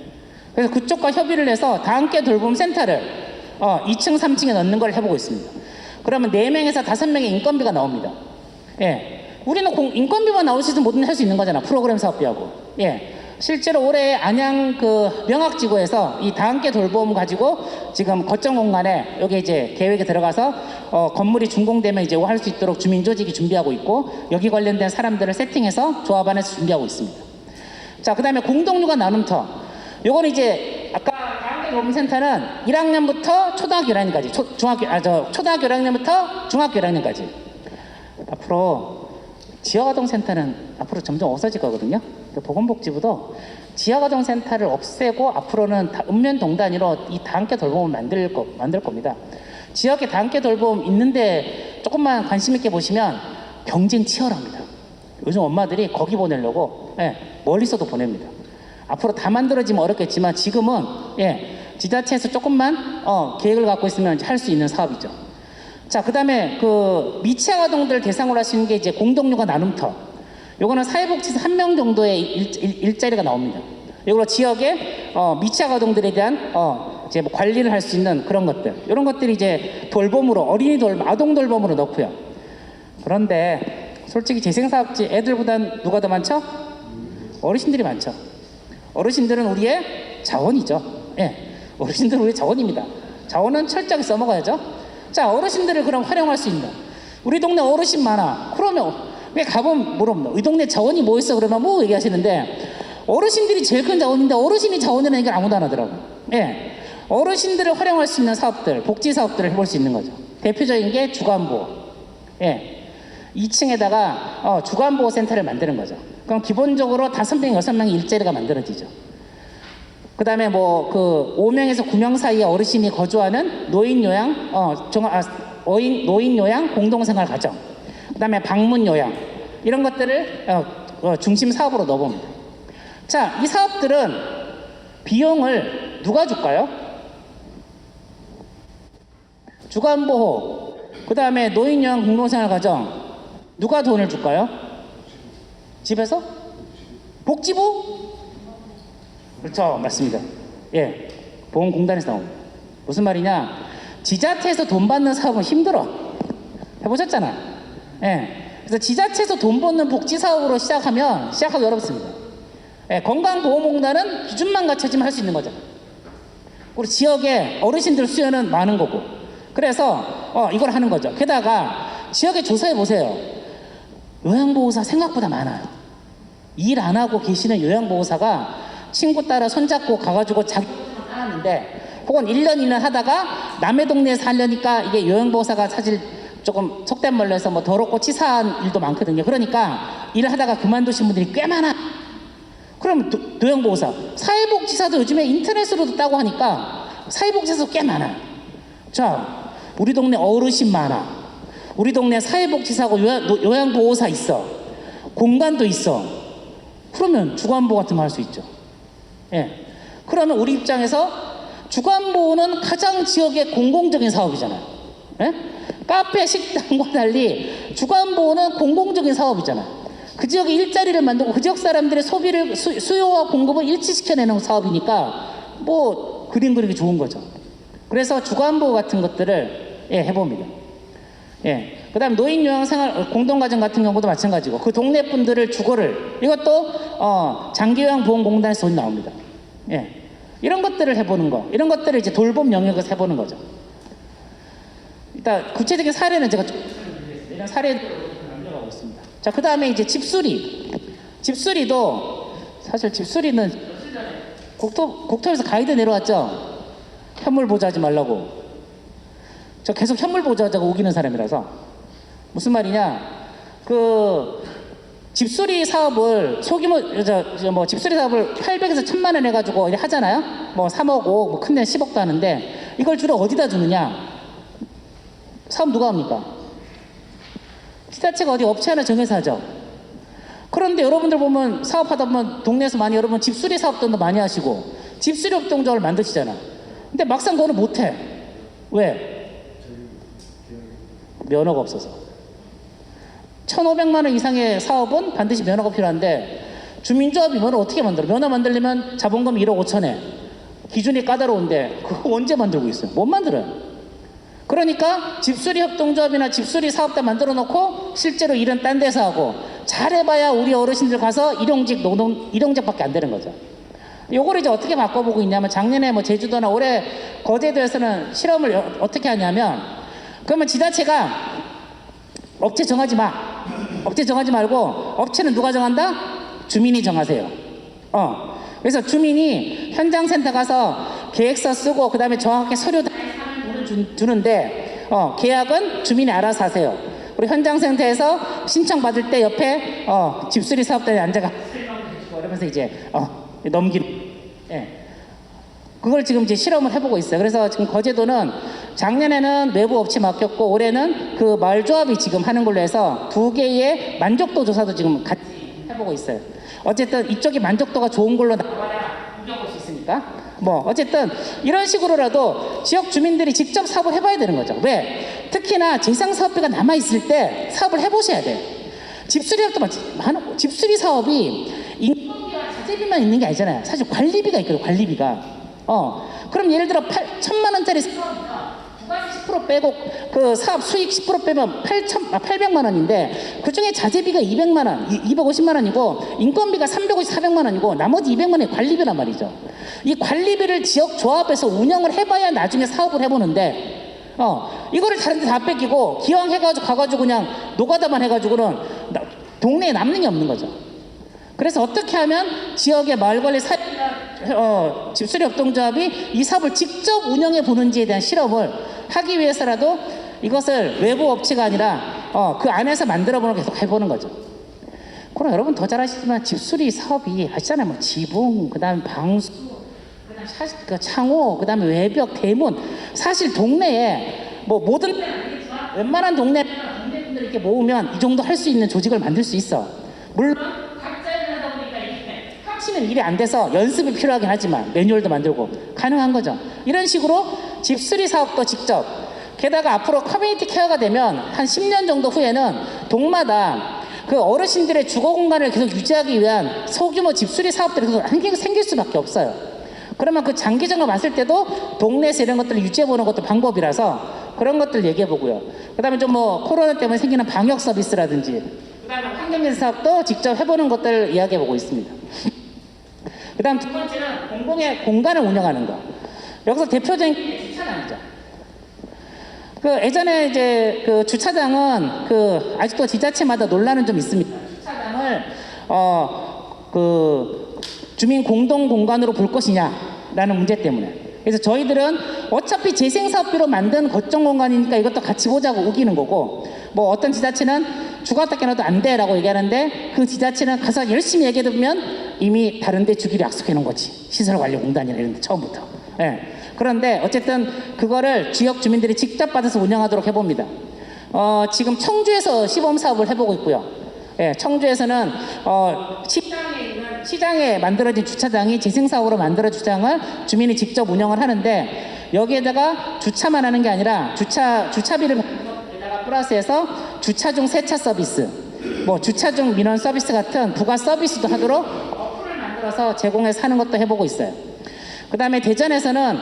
그래서 그쪽과 협의를 해서 다함께 돌봄 센터를 2층, 3층에 넣는 걸 해보고 있습니다. 그러면 4명에서 5명의 인건비가 나옵니다. 예. 우리는 인건비만 나올 수 있으면 뭐든 할 수 있는 거잖아. 프로그램 사업비하고. 예. 실제로 올해 안양 그 명학지구에서 이 다함께 돌봄 가지고 지금 거점 공간에 여기 이제 계획에 들어가서 건물이 준공되면 이제 할 수 있도록 주민 조직이 준비하고 있고 여기 관련된 사람들을 세팅해서 조합 안에서 준비하고 있습니다. 자, 그 다음에 공동육아 나눔터. 요건 이제 아까 다함께 돌봄 센터는 1학년부터 초등학교 1학년까지 초등학교 1학년부터 중학교 1학년까지. 앞으로 지역아동센터는 앞으로 점점 없어질 거거든요. 보건복지부도 지역아동센터를 없애고 앞으로는 읍면동 단위로 이 다함께 돌봄을 만들 겁니다. 지역에 다함께 돌봄 있는데 조금만 관심 있게 보시면 경쟁 치열합니다. 요즘 엄마들이 거기 보내려고 멀리서도 보냅니다. 앞으로 다 만들어지면 어렵겠지만 지금은 지자체에서 조금만 계획을 갖고 있으면 할 수 있는 사업이죠. 자, 그 다음에 그 미취학 아동들 대상으로 할 수 있는 게 이제 공동육아 나눔터. 요거는 사회복지사 1명 정도의 일자리가 나옵니다. 이걸로 지역의 미취학 아동들에 대한 이제 뭐 관리를 할 수 있는 그런 것들, 이런 것들이 이제 돌봄으로 어린이 돌봄, 아동 돌봄으로 넣고요. 그런데 솔직히 재생사업지 애들보단 누가 더 많죠? 어르신들이 많죠. 어르신들은 우리의 자원이죠. 예, 어르신들은 우리의 자원입니다. 자원은 철저하게 써먹어야죠. 자, 어르신들을 그럼 활용할 수 있는, 우리 동네 어르신 많아. 그러면 왜 가보면 물어봅니다. 이 동네 자원이 뭐 있어? 그러면 뭐 얘기하시는데 어르신들이 제일 큰 자원인데 어르신이 자원이라는 얘기를 아무도 안 하더라고요. 예, 어르신들을 활용할 수 있는 사업들, 복지 사업들을 해볼 수 있는 거죠. 대표적인 게 주간보호. 예, 2층에다가 주간보호센터를 만드는 거죠. 그럼 기본적으로 5명, 6명의 일자리가 만들어지죠. 그 다음에 뭐 그 5명에서 9명 사이에 어르신이 거주하는 노인요양, 노인요양 공동생활 가정. 그 다음에 방문요양. 이런 것들을 중심 사업으로 넣어봅니다. 자, 이 사업들은 비용을 누가 줄까요? 주간보호, 그 다음에 노인요양 공동생활 가정, 누가 돈을 줄까요? 집에서? 복지부? 그렇죠, 맞습니다. 예, 보건공단에서 나옵니다. 무슨 말이냐? 지자체에서 돈 받는 사업은 힘들어. 해보셨잖아. 예, 그래서 지자체에서 돈 받는 복지 사업으로 시작하기 어렵습니다. 예, 건강보험공단은 기준만 갖춰지면 할 수 있는 거죠. 그리고 지역에 어르신들 수요는 많은 거고. 그래서 이걸 하는 거죠. 게다가 지역에 조사해 보세요. 요양보호사 생각보다 많아요. 일 안 하고 계시는 요양보호사가 친구 따라 손잡고 가가지고 자기 하는데, 혹은 1년 2년 하다가 남의 동네에서 하려니까 이게 요양보호사가 사실 조금 속된 말로 해서 뭐 더럽고 치사한 일도 많거든요. 그러니까 일을 하다가 그만두신 분들이 꽤 많아. 그럼 요양보호사, 사회복지사도 요즘에 인터넷으로도 따고 하니까 사회복지사도 꽤 많아요. 자, 우리 동네 어르신 많아. 우리 동네 사회복지사고 요양보호사 있어. 공간도 있어. 그러면 주간보호 같은 거 할 수 있죠. 예. 그러면 우리 입장에서 주간보호는 가장 지역의 공공적인 사업이잖아요. 예? 카페, 식당과 달리 주간보호는 공공적인 사업이잖아요. 그 지역의 일자리를 만들고 그 지역 사람들의 소비를 수요와 공급을 일치시켜내는 사업이니까 뭐 그림 그리기 좋은 거죠. 그래서 주간보호 같은 것들을 해봅니다. 예. 그 다음 노인요양생활 공동가정 같은 경우도 마찬가지고 그 동네 분들을 주거를, 이것도 장기요양보험공단에서 돈이 나옵니다. 예. 이런 것들을 해보는 거, 이런 것들을 이제 돌봄 영역에서 해보는 거죠. 일단 구체적인 사례는 제가 좀 이런 사례들을 남겨가고 있습니다. 자, 그 다음에 이제 집수리도 사실 집수리는 국토에서 가이드 내려왔죠. 현물 보조하지 말라고. 저 계속 현물 보조하자고 우기는 사람이라서. 무슨 말이냐? 그 집수리 사업을 집수리 사업을 800에서 1000만 원 해가지고 하잖아요. 뭐 3억, 5억, 뭐 큰 데는 10억도 하는데 이걸 주로 어디다 주느냐? 사업 누가 합니까? 지자체가 어디 업체 하나 정해서 하죠. 그런데 여러분들 보면 사업하다 보면 동네에서 많이 여러분 집수리 사업도 많이 하시고 집수리 협동조합을 만드시잖아. 근데 막상 그거는 못해. 왜? 면허가 없어서. 1,500만 원 이상의 사업은 반드시 면허가 필요한데 주민조합이 면허 어떻게 만들어? 면허 만들려면 자본금 1억 5천에 기준이 까다로운데 그거 언제 만들고 있어요? 못 만들어요. 그러니까 집수리 협동조합이나 집수리 사업단 만들어 놓고 실제로 일은 딴 데서 하고 잘해봐야 우리 어르신들 가서 일용직밖에 안 되는 거죠. 요거를 이제 어떻게 바꿔보고 있냐면 작년에 뭐 제주도나 올해 거제도에서는 실험을 어떻게 하냐면 그러면 지자체가 업체 정하지 마. 업체 정하지 말고 업체는 누가 정한다? 주민이 정하세요. 그래서 주민이 현장센터 가서 계획서 쓰고 그 다음에 정확하게 서류 다 주는데 계약은 주민이 알아서 하세요. 우리 현장센터에서 신청 받을 때 옆에 집수리 사업단에 앉아가 이러면서 이제 넘기는. 예. 그걸 지금 이제 실험을 해보고 있어요. 그래서 지금 거제도는 작년에는 외부 업체 맡겼고 올해는 그 마을조합이 지금 하는 걸로 해서 2개의 만족도 조사도 지금 같이 해보고 있어요. 어쨌든 이쪽이 만족도가 좋은 걸로 나와야 인정할 수 있으니까. 뭐 어쨌든 이런 식으로라도 지역 주민들이 직접 사업을 해봐야 되는 거죠. 왜? 특히나 재생사업비가 남아있을 때 사업을 해보셔야 돼요. 집수리 사업이 인건비와 자재비만 있는 게 아니잖아요. 사실 관리비가 있거든요. 관리비가. 그럼 예를 들어 1,000만 원짜리 사업이면 부가세 10% 빼고 그 사업 수익 10% 빼면 800만 원인데 그 중에 자재비가 200만 원, 250만 원이고 인건비가 350, 400만 원이고 나머지 200만 원이 관리비란 말이죠. 이 관리비를 지역 조합에서 운영을 해봐야 나중에 사업을 해보는데 이거를 다른 데 다 뺏기고 기왕 해가지고 가가지고 그냥 노가다만 해가지고는 동네에 남는 게 없는 거죠. 그래서 어떻게 하면 지역의 마을관리 집수리 협동조합이 이 사업을 직접 운영해 보는지에 대한 실험을 하기 위해서라도 이것을 외부 업체가 아니라 그 안에서 만들어 보는 걸 계속 해보는 거죠. 그럼 여러분 더 잘 아시지만 집수리 사업이 아시잖아요. 뭐 지붕, 그 다음에 방수, 그 다음에 창호, 그 다음에 외벽, 대문. 사실 동네에 뭐 모든 데는 아니지만 웬만한 동네분들 이렇게 모으면 이 정도 할 수 있는 조직을 만들 수 있어. 물론 합치는 일이 안 돼서 연습이 필요하긴 하지만 매뉴얼도 만들고 가능한 거죠. 이런 식으로 집수리 사업도 직접, 게다가 앞으로 커뮤니티 케어가 되면 한 10년 정도 후에는 동마다 그 어르신들의 주거 공간을 계속 유지하기 위한 소규모 집수리 사업들이 계속 생길 수밖에 없어요. 그러면 그 장기적으로 봤을 때도 동네에서 이런 것들을 유지해보는 것도 방법이라서 그런 것들 얘기해보고요. 그 다음에 좀 뭐 코로나 때문에 생기는 방역 서비스라든지 그 다음에 환경개선 사업도 직접 해보는 것들을 이야기해보고 있습니다. 그 다음 두 번째는 공공의 공간을 운영하는 거. 여기서 대표적인 게 주차장이죠. 그 예전에 이제 그 주차장은 그 아직도 지자체마다 논란은 좀 있습니다. 주차장을 그 주민 공동 공간으로 볼 것이냐라는 문제 때문에. 그래서 저희들은 어차피 재생사업비로 만든 거점 공간이니까 이것도 같이 보자고 우기는 거고, 뭐 어떤 지자체는 주거갖다 껴놔도 안 돼라고 얘기하는데 그 지자체는 가서 열심히 얘기해보면 이미 다른 데 주기로 약속해 놓은 거지. 시설관리공단이나 이런 데 처음부터. 예. 그런데 어쨌든 그거를 지역 주민들이 직접 받아서 운영하도록 해봅니다. 지금 청주에서 시범 사업을 해보고 있고요. 예, 청주에서는 시장에 만들어진 주차장이 재생사업으로 만들어진 주차장을 주민이 직접 운영을 하는데 여기에다가 주차만 하는 게 아니라 주차비를 플러스해서 주차 중 세차 서비스, 뭐 주차 중 민원 서비스 같은 부가 서비스도 하도록 어플을 만들어서 제공해서 하는 것도 해보고 있어요. 그 다음에 대전에서는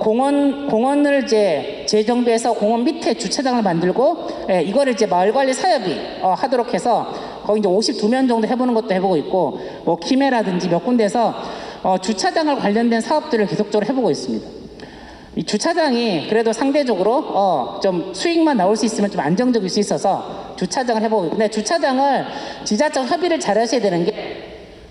공원을 이제 재정비해서 공원 밑에 주차장을 만들고 이거를 이제 마을관리 사업이 하도록 해서 거기 이제 52면 정도 해보는 것도 해보고 있고, 뭐 김해라든지 몇 군데에서 주차장을 관련된 사업들을 계속적으로 해보고 있습니다. 이 주차장이 그래도 상대적으로 좀 수익만 나올 수 있으면 좀 안정적일 수 있어서 주차장을 해보고 있고, 근데 주차장을 지자체와 협의를 잘 하셔야 되는 게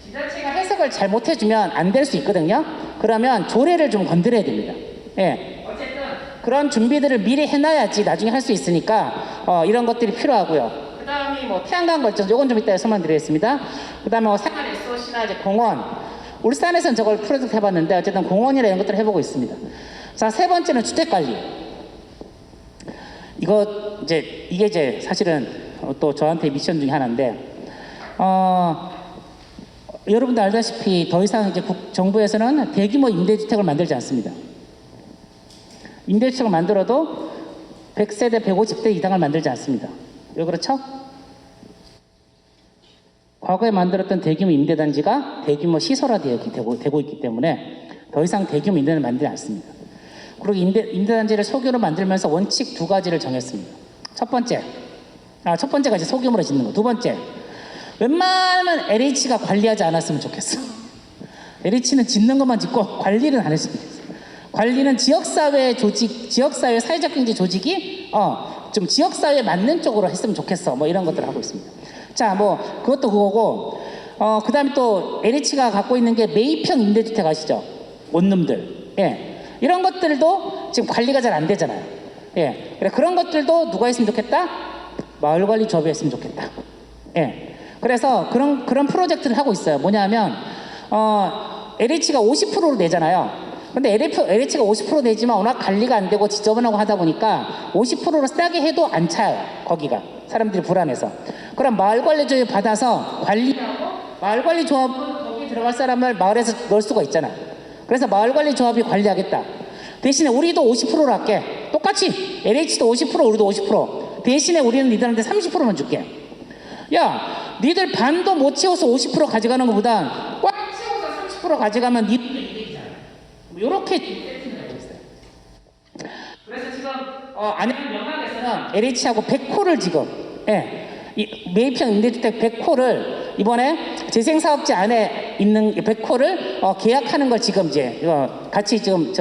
지자체가 해석을 잘못해주면 안 될 수 있거든요. 그러면 조례를 좀 건드려야 됩니다. 예. 어쨌든 그런 준비들을 미리 해놔야지 나중에 할 수 있으니까 이런 것들이 필요하고요. 그 다음이 뭐 태양광 발전, 요건 좀 이따 설명드리겠습니다. 그 다음에 뭐 생활 SOC나 이제 공원, 울산에서는 저걸 프로젝트 해봤는데 어쨌든 공원이나 이런 것들을 해보고 있습니다. 자, 세 번째는 주택관리. 이게 이제 사실은 또 저한테 미션 중에 하나인데, 여러분도 알다시피 더 이상 이제 정부에서는 대규모 임대주택을 만들지 않습니다. 임대주택을 만들어도 100세대, 150대 이상을 만들지 않습니다. 왜 그렇죠? 과거에 만들었던 대규모 임대단지가 대규모 시설화되고 있기 때문에 더 이상 대규모 임대단지를 만들지 않습니다. 그리고 임대단지를 소규모로 만들면서 원칙 두 가지를 정했습니다. 첫 번째가 이제 소규모로 짓는 거. 두 번째, 웬만하면 LH가 관리하지 않았으면 좋겠어. LH는 짓는 것만 짓고 관리는 안 했으면 좋겠어. 관리는 지역사회 사회적 경제 조직이 좀 지역사회에 맞는 쪽으로 했으면 좋겠어. 뭐 이런 것들을 하고 있습니다. 자, 뭐 그것도 그거고, 그 다음에 또 LH가 갖고 있는 게 매입형 임대주택 아시죠? 원룸들. 예. 이런 것들도 지금 관리가 잘 안 되잖아요. 예. 그런 것들도 누가 했으면 좋겠다? 마을관리조합이 했으면 좋겠다. 예. 그래서 그런 프로젝트를 하고 있어요. 뭐냐면, LH가 50%로 내잖아요. 근데 LH가 50% 내지만 워낙 관리가 안 되고 지저분하고 하다 보니까 50%로 싸게 해도 안 차요. 거기가. 사람들이 불안해서. 그럼 마을관리조합이 받아서 관리하고, 마을관리조합은 거기 들어갈 사람을 마을에서 넣을 수가 있잖아. 그래서 마을관리조합이 관리하겠다. 대신에 우리도 50%로 할게. 똑같이 LH도 50%, 우리도 50%. 대신에 우리는 니들한테 30%만 줄게. 야, 니들 반도 못 채워서 50% 가져가는 것보다 꽉 채워서 30% 가져가면 니들도 이득이잖아. 이렇게 세팅을 하고 있어요. 그래서 지금 안양 명학에서는 LH하고 100호를 지금, 이 매입형 임대주택 100호를 이번에 재생사업지 안에 있는 100호를 계약하는 걸 지금 이제 같이 지금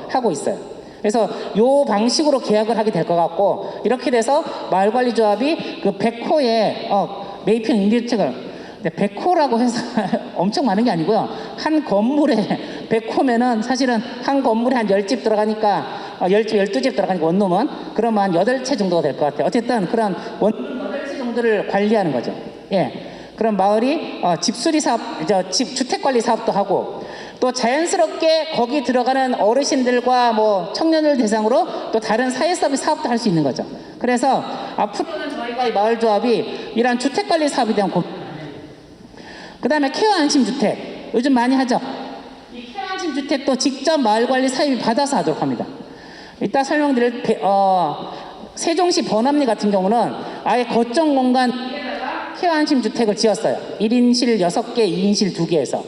하고 있어요. 그래서 요 방식으로 계약을 하게 될 것 같고, 이렇게 돼서 마을관리조합이 그 100호의 매입형 임대주택을, 근데 100호라고 해서 엄청 많은 게 아니고요. 한 건물에 100호면은 사실은 한 건물에 한 10집 들어가니까 12집 들어가니까 원룸은 그러면 한 8채 정도가 될 것 같아요. 어쨌든 그런 원룸 8채 정도를 관리하는 거죠. 예. 그럼 마을이 집수리 사업, 주택관리 사업도 하고, 또 자연스럽게 거기 들어가는 어르신들과 뭐 청년을 대상으로 또 다른 사회 서비스 사업도 할 수 있는 거죠. 그래서 앞으로는 저희가 이 마을조합이 이런 주택관리 사업에 대한 그 다음에 케어 안심주택 요즘 많이 하죠. 이 케어 안심주택도 직접 마을관리 사업이 받아서 하도록 합니다. 이따 설명드릴 세종시 번암리 같은 경우는 아예 거점 공간 위에다가 케어 안심주택을 지었어요. 1인실 6개, 2인실 2개에서.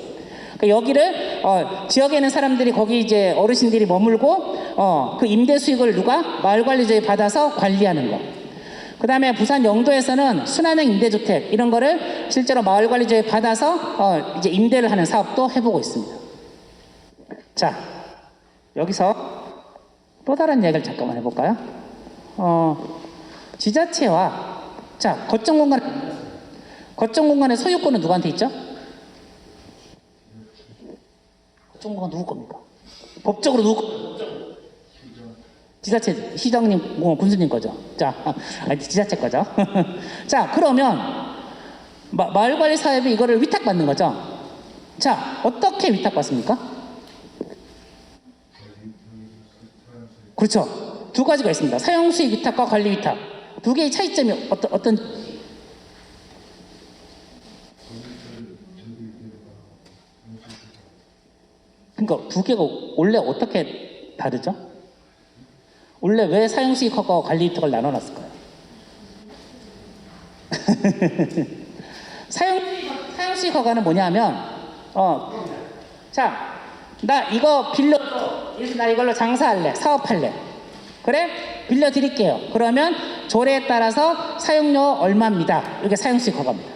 여기를 지역에 있는 사람들이 거기 이제 어르신들이 머물고 그 임대 수익을 누가 마을관리조합이 받아서 관리하는 거. 그 다음에 부산 영도에서는 순환형 임대주택 이런 거를 실제로 마을관리조합이 받아서 이제 임대를 하는 사업도 해보고 있습니다. 자, 여기서 또 다른 이야기를 잠깐만 해볼까요? 지자체와 거점 공간의 소유권은 누구한테 있죠? 거점 공간 누구 겁니까? 법적으로 누구 겁니까? 지자체, 시장님, 군수님 거죠. 자, 지자체 거죠. 자, 그러면 마을관리 사업이 이거를 위탁받는 거죠. 자, 어떻게 위탁받습니까? 그렇죠. 두 가지가 있습니다. 사용수익 위탁과 관리 위탁. 두 개의 차이점이 어떤 그러니까 두 개가 원래 어떻게 다르죠? 원래 왜 사용수익허가와 관리위탁을 나눠놨을까요? 사용수익허가는 뭐냐면 자, 나 이거 빌려줘. 나 이걸로 장사할래. 사업할래. 그래? 빌려드릴게요. 그러면 조례에 따라서 사용료 얼마입니다. 이게 사용수익허가입니다.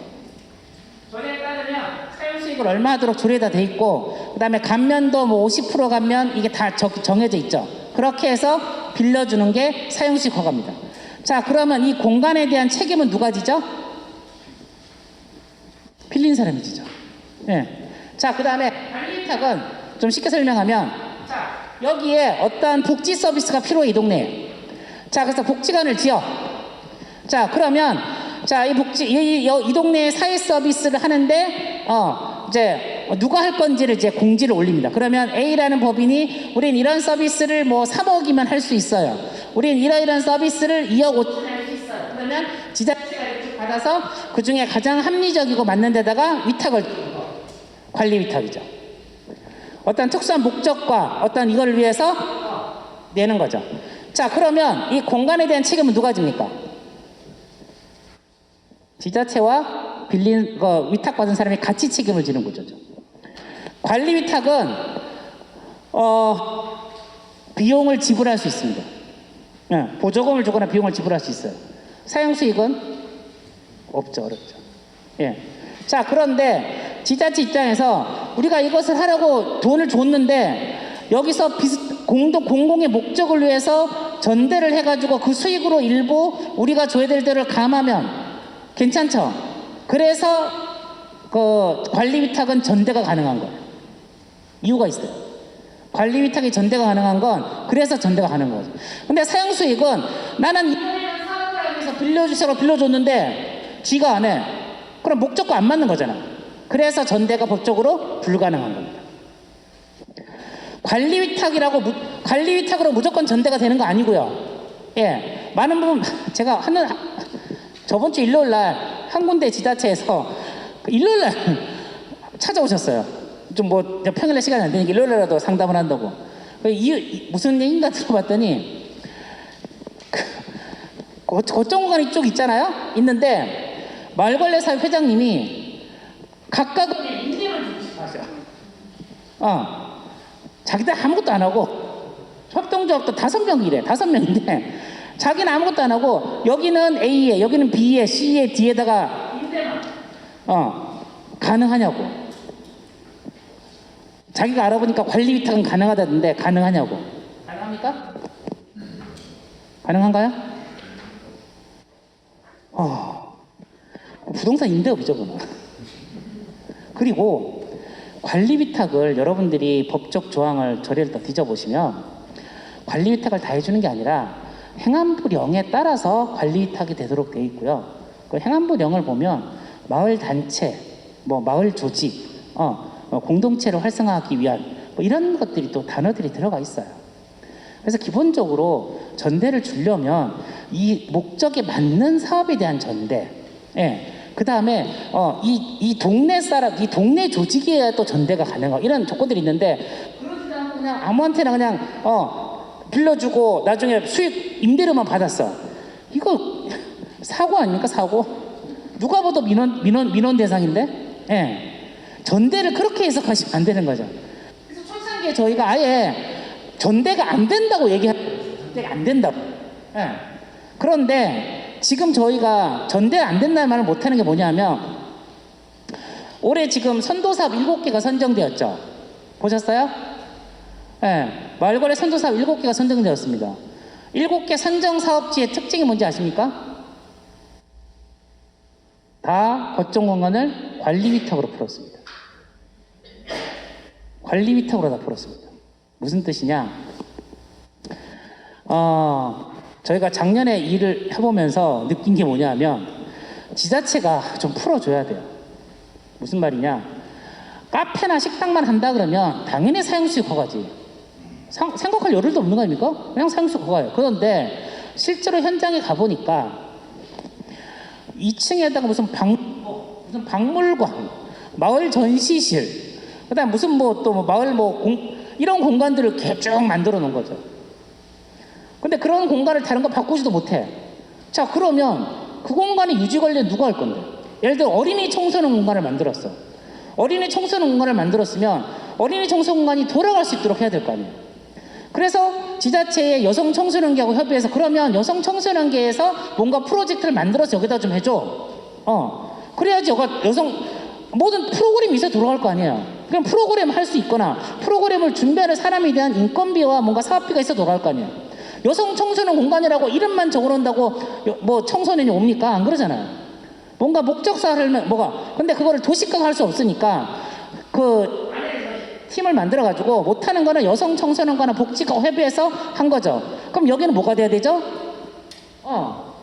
조례에 따르면 사용수익을 얼마 하도록 조례에다 돼 있고, 그 다음에 감면도 뭐 50% 감면 이게 다 정해져 있죠. 그렇게 해서 빌려주는 게 사용수익 허가입니다. 자, 그러면 이 공간에 대한 책임은 누가 지죠? 빌린 사람이 지죠. 네. 자, 그 다음에 관리위탁은 좀 쉽게 설명하면, 자, 여기에 어떠한 복지 서비스가 필요해, 이 동네에. 자, 그래서 복지관을 지어. 자, 그러면 자, 이 동네에 사회 서비스를 하는데 이제 누가 할 건지를 이제 공지를 올립니다. 그러면 A라는 법인이 우린 이런 서비스를 뭐 3억이면 할 수 있어요. 우린 이런 서비스를 2억 5천 할 수 있어요. 그러면 지자체가 이렇게 받아서 그 중에 가장 합리적이고 맞는 데다가 위탁을 관리 위탁이죠. 어떤 특수한 목적과 어떤 이걸 위해서 내는 거죠. 자, 그러면 이 공간에 대한 책임은 누가 집니까? 지자체와 빌린 위탁받은 사람이 같이 책임을 지는 구조죠. 관리 위탁은 비용을 지불할 수 있습니다. 보조금을 주거나 비용을 지불할 수 있어요. 사용 수익은 없죠. 어렵죠. 예. 자, 그런데 지자체 입장에서 우리가 이것을 하라고 돈을 줬는데 여기서 공공의 목적을 위해서 전대를 해가지고 그 수익으로 일부 우리가 줘야 될 데를 감하면 괜찮죠? 그래서 그 관리 위탁은 전대가 가능한 거예요. 이유가 있어요. 관리 위탁이 전대가 가능한 건 그래서 전대가 가능한 거죠. 근데 사용 수익은 나는 이런 사업을 하기 위해서 빌려주세요 빌려줬는데 지가 안 해. 그럼 목적과 안 맞는 거잖아. 그래서 전대가 법적으로 불가능한 겁니다. 관리 위탁으로 무조건 전대가 되는 거 아니고요. 예, 많은 부분 제가 저번 주 일요일 날 한 군데 지자체에서 일요일 날 찾아오셨어요. 좀 뭐 평일에 시간이 안 되니까 일요일 날라도 상담을 한다고. 무슨 얘기인가 들어봤더니 거점공간 이쪽 있잖아요. 있는데 마을관리사 회장님이 각각의 임대를 주고 싶어 하셔. 자기들 아무것도 안 하고 협동조합도 5명이래. 5명인데 자기는 아무것도 안 하고 여기는 A에 여기는 B에 C에 D에다가 임대만 가능하냐고. 자기가 알아보니까 관리 위탁은 가능하다던데 가능하냐고. 가능합니까? 가능한가요? 부동산 임대업이죠, 그건. 그리고 관리 위탁을 여러분들이 법적 조항을 저리를 더 뒤져보시면 관리 위탁을 다 해주는 게 아니라 행안부령에 따라서 관리 위탁이 되도록 되어 있고요. 그 행안부령을 보면 마을 단체, 마을 조직, 공동체를 활성화하기 위한 이런 것들이 또 단어들이 들어가 있어요. 그래서 기본적으로 전대를 주려면 이 목적에 맞는 사업에 대한 전대, 그 다음에 이 동네 사람, 이 동네 조직이어야 또 전대가 가능하고 이런 조건들이 있는데 그러지 않고 그냥 아무한테나 그냥 빌려주고 나중에 수익 임대료만 받았어. 이거 사고 아닙니까? 사고. 누가 봐도 민원 대상인데, 전대를 그렇게 해석하시면 안 되는 거죠. 그래서 초창기에 저희가 아예 전대가 안 된다고 전대가 안 된다고. 그런데 지금 저희가 전대 안 된다는 말을 못하는 게 뭐냐면 올해 지금 선도사업 7개가 선정되었죠. 보셨어요? 마을거래 선도사업 7개가 선정되었습니다. 7개 선정사업지의 특징이 뭔지 아십니까? 다 거점공간을 관리 위탁으로 풀었습니다. 관리 위탁으로 다 풀었습니다. 무슨 뜻이냐? 저희가 작년에 일을 해보면서 느낀 게 뭐냐면 지자체가 좀 풀어줘야 돼요. 무슨 말이냐? 카페나 식당만 한다 그러면 당연히 사용수익 허가지. 생각할 여를도 없는 거 아닙니까? 그냥 사용수익 허가예요. 그런데 실제로 현장에 가보니까 2층에다가 무슨 박물관, 마을 전시실, 그다음 무슨 마을 이런 공간들을 쭉 만들어 놓은 거죠. 근데 그런 공간을 다른 거 바꾸지도 못해. 자, 그러면 그 공간의 유지 관리는 누가 할 건데? 예를 들어 어린이 청소년 공간을 만들었어. 어린이 청소년 공간을 만들었으면 어린이 청소 공간이 돌아갈 수 있도록 해야 될 거 아니에요. 그래서 지자체의 여성 청소년계하고 협의해서 그러면 여성 청소년계에서 뭔가 프로젝트를 만들어서 여기다 좀 해줘. 그래야지 모든 프로그램이 있어 돌아갈 거 아니에요. 그럼 프로그램 할 수 있거나 프로그램을 준비하는 사람에 대한 인건비와 뭔가 사업비가 있어 돌아갈 거 아니에요. 여성 청소년 공간이라고 이름만 적어놓는다고 청소년이 옵니까? 안 그러잖아요. 뭔가 목적사를 근데 그거를 도시화할 수 없으니까 그 팀을 만들어가지고 못하는 거는 여성 청소년과나 복지과 협의해서 한 거죠. 그럼 여기는 뭐가 돼야 되죠?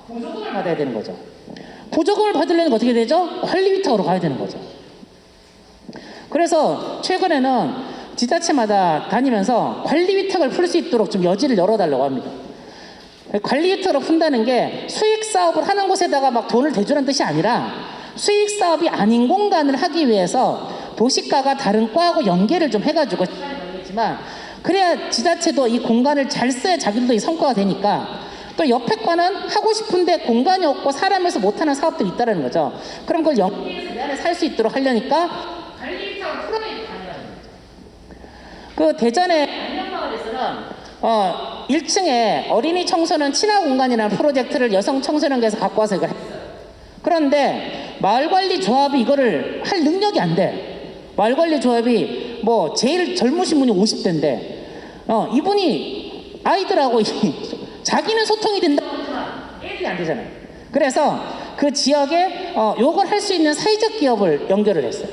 보조금을 받아야 되는 거죠. 보조금을 받으려면 어떻게 되죠? 관리 위탁으로 가야 되는 거죠. 그래서 최근에는 지자체마다 다니면서 관리 위탁을 풀 수 있도록 좀 여지를 열어달라고 합니다. 관리 위탁으로 푼다는 게 수익 사업을 하는 곳에다가 막 돈을 대주는 뜻이 아니라 수익 사업이 아닌 공간을 하기 위해서 도시과가 다른 과하고 연계를 좀 해가지고 시간이 걸리지만 그래야 지자체도 이 공간을 잘 써야 자기들도 이 성과가 되니까 또 옆에 과는 하고 싶은데 공간이 없고 사람에서 못하는 사업들이 있다는 거죠. 그럼 그걸 연계해서 내 안에 살 수 있도록 하려니까 관리 위탁을 풀어내기 가능합니다. 그 대전의 안녕마을에서는 1층에 어린이 청소년 친화 공간이라는 프로젝트를 여성 청소년께서 갖고 와서 이걸 했어요. 그런데 마을관리조합이 이거를 할 능력이 안 돼. 마을관리조합이 뭐 제일 젊으신 분이 50대인데 이분이 아이들하고 자기는 소통이 된다고 하지만 애들이 안 되잖아요. 그래서 그 지역에 요걸 할 수 있는 사회적 기업을 연결을 했어요.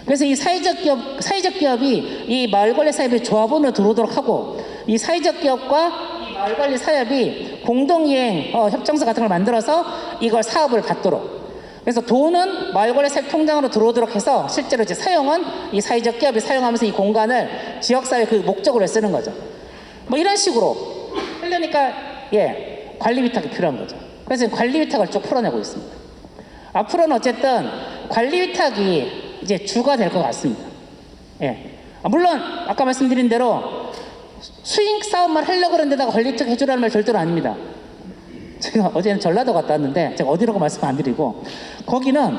그래서 이 사회적 기업이 이 마을관리 사업의 조합원으로 들어오도록 하고, 이 사회적 기업과 이 마을관리 사업이 공동이행 협정서 같은 걸 만들어서 이걸 사업을 받도록. 그래서 돈은 마을관리 사업 통장으로 들어오도록 해서 실제로 이제 사용은 이 사회적 기업이 사용하면서 이 공간을 지역사회 그 목적으로 쓰는 거죠. 뭐 이런 식으로 하려니까 관리 위탁이 필요한 거죠. 그래서 관리 위탁을 쭉 풀어내고 있습니다. 앞으로는 어쨌든 관리 위탁이 이제 주가 될 것 같습니다. 물론 아까 말씀드린 대로 수익 사업만 하려고 그런 데다가 관리 위탁 해주라는 말 절대로 아닙니다. 제가 어제는 전라도 갔다 왔는데 제가 어디라고 말씀 안 드리고, 거기는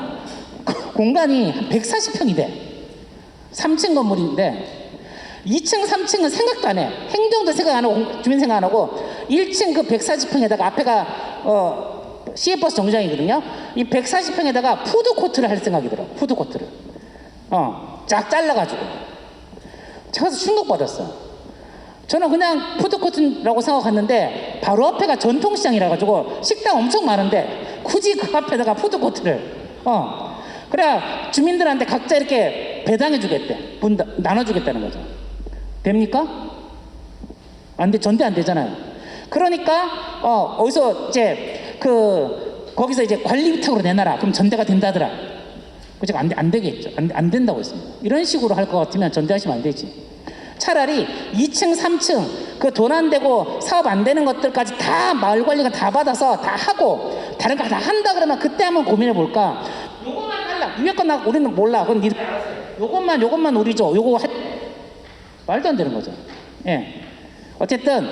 공간이 한 140평이 돼. 3층 건물인데 2층, 3층은 생각도 안 해. 행정도 생각 안 하고 주민 생각 안 하고 1층 그 140평에다가 앞에가 시외버스 정류장이거든요. 이 140평에다가 푸드코트를 할 생각이더라고. 푸드코트를 쫙 잘라가지고. 제가 충격받았어. 저는 그냥 푸드코트라고 생각했는데 바로 앞에가 전통시장이라 가지고 식당 엄청 많은데 굳이 그 앞에다가 푸드코트를 그래야 주민들한테 각자 이렇게 배당해 주겠대. 나눠주겠다는 거죠. 됩니까? 안 돼. 전대 안 되잖아요. 그러니까 어디서 이제 거기서 이제 관리 위탁으로 내놔라. 그럼 전대가 된다더라. 그죠? 안 되겠죠. 안 된다고 했습니다. 이런 식으로 할 것 같으면 전대하시면 안 되지. 차라리 2층, 3층 그 돈 안 되고 사업 안 되는 것들까지 다 마을 관리가 다 받아서 다 하고 다른 거 다 한다 그러면 그때 한번 고민해 볼까. 요것만 달라. 위에 건 우리는 몰라. 그럼 니들 알아서 해. 요것만 우리 줘. 요거 말도 안 되는 거죠. 어쨌든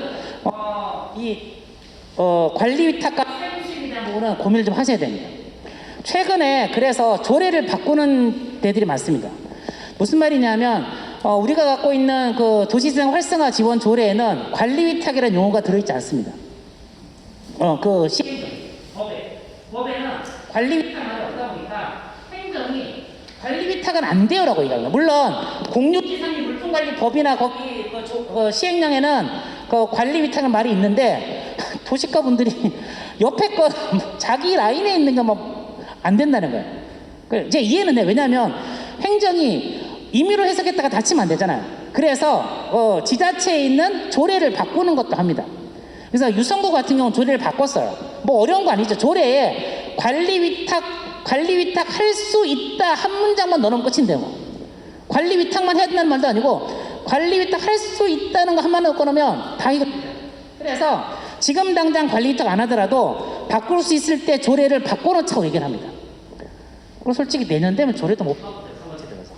관리 위탁과 사용수익에 대한 부분은 고민을 좀 하셔야 됩니다. 최근에 그래서 조례를 바꾸는 데들이 많습니다. 무슨 말이냐면 우리가 갖고 있는 그 도시재생 활성화 지원 조례에는 관리 위탁이라는 용어가 들어있지 않습니다. 그 법에는 관리 위탁은 없다 보니까 행정이 관리 위탁은 안 돼요라고 얘기합니다. 물론 공유지상의 물품관리법이나 거기 그 시행령에는 그 관리 위탁은 말이 있는데 도시가 분들이 옆에 거 자기 라인에 있는 거 뭐 안 된다는 거예요. 이제 이해는 해. 왜냐하면 행정이 임의로 해석했다가 다치면 안 되잖아요. 그래서 지자체에 있는 조례를 바꾸는 것도 합니다. 그래서 유성구 같은 경우는 조례를 바꿨어요. 뭐 어려운 거 아니죠. 조례에 관리 위탁 할 수 있다 한 문장만 넣으면 끝인데요. 뭐. 관리 위탁만 해야 된다는 말도 아니고 관리 위탁 할 수 있다는 거 한만 넣고 놓으면 다 이거. 그래서 지금 당장 관리 위탁 안 하더라도 바꿀 수 있을 때 조례를 바꿔놓자고 얘기를 합니다. 그리고 솔직히 내년 되면 조례도 못 바꿔요.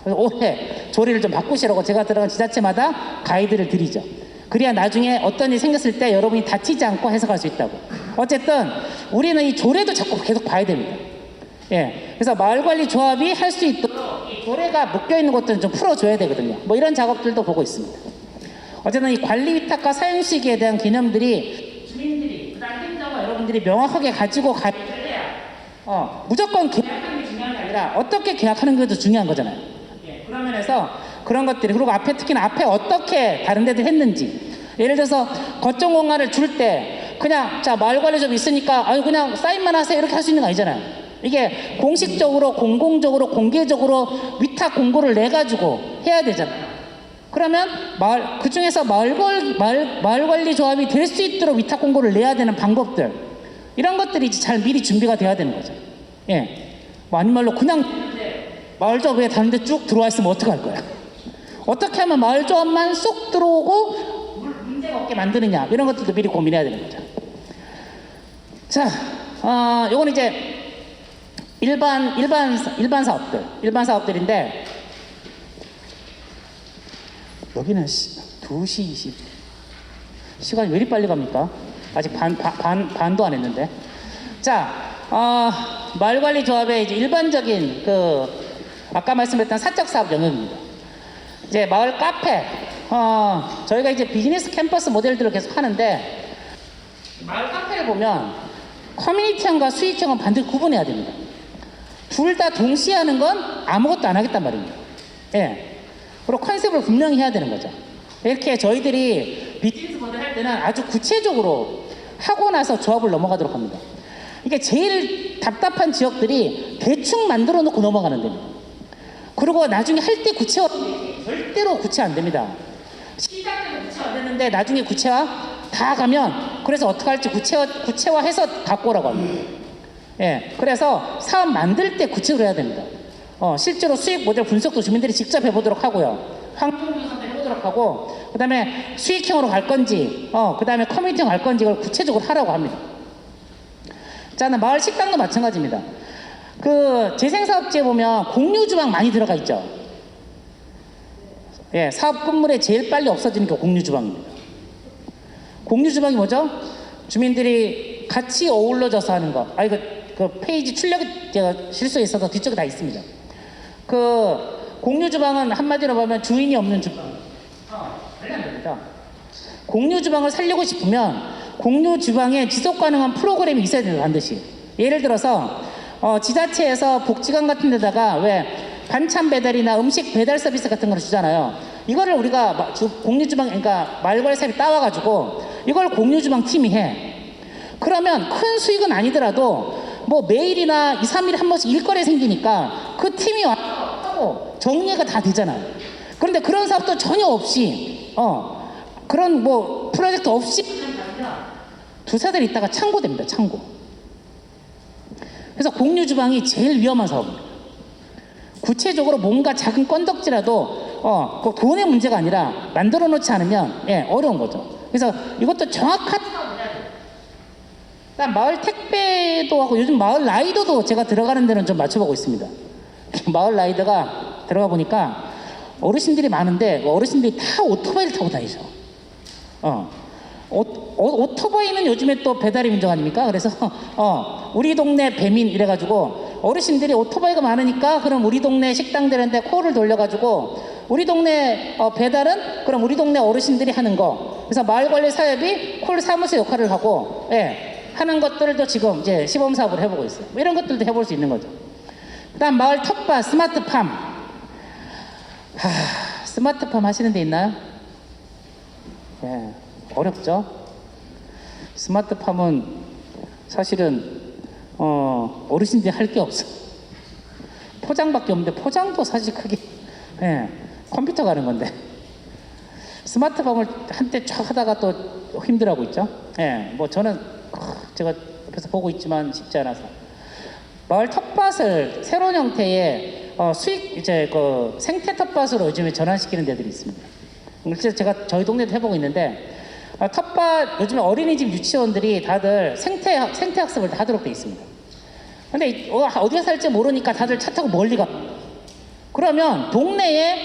그래서 올해 조례를 좀 바꾸시라고 제가 들어간 지자체마다 가이드를 드리죠. 그래야 나중에 어떤 일이 생겼을 때 여러분이 다치지 않고 해석할 수 있다고. 어쨌든 우리는 이 조례도 자꾸 계속 봐야 됩니다. 그래서 마을관리조합이 할 수 있도록 이 조례가 묶여있는 것들은 좀 풀어줘야 되거든요. 뭐 이런 작업들도 보고 있습니다. 어쨌든 이 관리 위탁과 사용수익에 대한 개념들이 주민들이, 그다음 행정과 여러분들이 명확하게 가지고 가야 무조건 계약하는 게 중요한 게 아니라 어떻게 계약하는 게 더 중요한 거잖아요. 그런 면에서 그런 것들이, 그리고 특히나 앞에 어떻게 다른 데들 했는지, 예를 들어서 거점 공간을 줄 때 그냥 자 마을관리조합 있으니까 그냥 사인만 하세요 이렇게 할 수 있는 거 아니잖아요. 이게 공식적으로 공공적으로 공개적으로 위탁 공고를 내 가지고 해야 되잖아요. 그러면 그 중에서 마을관리조합이 될 수 있도록 위탁 공고를 내야 되는 방법들, 이런 것들이 잘 미리 준비가 돼야 되는 거죠. 뭐 아닌 말로 그냥 마을조합에 다른 데 쭉 들어와 있으면 어떡할 거야. 어떻게 하면 마을조합만 쏙 들어오고 문제가 없게 만드느냐, 이런 것들도 미리 고민해야 되는 거죠. 자, 요건 이제 일반 사업들인데, 여기는 2시 20. 시간이 왜 이리 빨리 갑니까? 아직 반도 안 했는데. 자, 마을관리조합의 이제 일반적인 아까 말씀드렸던 사적 사업 영역입니다. 이제 마을 카페, 저희가 이제 비즈니스 캠퍼스 모델들을 계속 하는데, 마을 카페를 보면 커뮤니티형과 수익형은 반드시 구분해야 됩니다. 둘 다 동시에 하는 건 아무것도 안 하겠단 말입니다. 예. 그리고 컨셉을 분명히 해야 되는 거죠. 이렇게 저희들이 비즈니스 모델 할 때는 아주 구체적으로 하고 나서 조합을 넘어가도록 합니다. 이게 제일 답답한 지역들이 대충 만들어 놓고 넘어가는 데입니다. 그리고 나중에 할 때 구체화 절대로 구체 안 됩니다. 시작 때는 구체화 안 되는데 나중에 구체화 다 가면 그래서 어떻게 할지 구체화해서 갖고 오라고 합니다. 예, 그래서 사업 만들 때 구체로 해야 됩니다. 실제로 수익 모델 분석도 주민들이 직접 해보도록 하고요. 환경분석도 해보도록 하고, 그 다음에 수익형으로 갈 건지, 그 다음에 커뮤니티형 갈 건지 이걸 구체적으로 하라고 합니다. 자, 마을 식당도 마찬가지입니다. 재생사업지에 보면 공유주방 많이 들어가 있죠. 예, 사업 건물에 제일 빨리 없어지는 게 공유주방입니다. 공유주방이 뭐죠? 주민들이 같이 어우러져서 하는 거. 그 페이지 출력이 제가 실수했어서 뒤쪽에 다 있습니다. 공유주방은 한마디로 보면 주인이 없는 주방. 말이 안 됩니다. 공유주방을 살리고 싶으면 공유주방에 지속 가능한 프로그램이 있어야 돼요, 반드시. 예를 들어서 지자체에서 복지관 같은 데다가 왜 반찬 배달이나 음식 배달 서비스 같은 걸 주잖아요. 이거를 우리가 공유주방, 그러니까 마을관리사업이 따와가지고 이걸 공유주방 팀이 해. 그러면 큰 수익은 아니더라도 뭐 매일이나 2, 3일에 한 번씩 일거리 생기니까 그 팀이 와서 정리가 다 되잖아요. 그런데 그런 사업도 전혀 없이 그런 뭐 프로젝트 없이 두세 달 있다가 창고됩니다. 창고. 그래서 공유주방이 제일 위험한 사업입니다. 구체적으로 뭔가 작은 건덕지라도 그 돈의 문제가 아니라 만들어 놓지 않으면 어려운 거죠. 그래서 이것도 정확한 마을 택배도 하고 요즘 마을 라이더도 제가 들어가는 데는 좀 맞춰보고 있습니다. 마을 라이더가 들어가 보니까 어르신들이 많은데 어르신들이 다 오토바이를 타고 다니죠. 오토바이는 요즘에 또 배달의 민족 아닙니까? 그래서 우리 동네 배민 이래가지고 어르신들이 오토바이가 많으니까 그럼 우리 동네 식당들한테 콜을 돌려가지고 우리 동네 배달은 그럼 우리 동네 어르신들이 하는 거. 그래서 마을관리 사업이 콜 사무소 역할을 하고 하는 것들도 지금 이제 시범 사업을 해보고 있어요. 이런 것들도 해볼 수 있는 거죠. 그다음 마을 텃밭 스마트팜. 스마트팜 하시는 데 있나요? 어렵죠. 스마트팜은 사실은 어르신들이 할 게 없어. 포장밖에 없는데 포장도 사실 크게 컴퓨터가 하는 건데 스마트팜을 한때 쫙 하다가 또 힘들어하고 있죠. 뭐 저는 제가 옆에서 보고 있지만 쉽지 않아서 마을 텃밭을 새로운 형태의 생태 텃밭으로 요즘에 전환시키는 데들이 있습니다. 그래서 제가 저희 동네도 해보고 있는데 텃밭 요즘에 어린이집 유치원들이 다들 생태 학습을 다 하도록 돼 있습니다. 근데 어디에 살지 모르니까 다들 차 타고 멀리 가. 그러면 동네에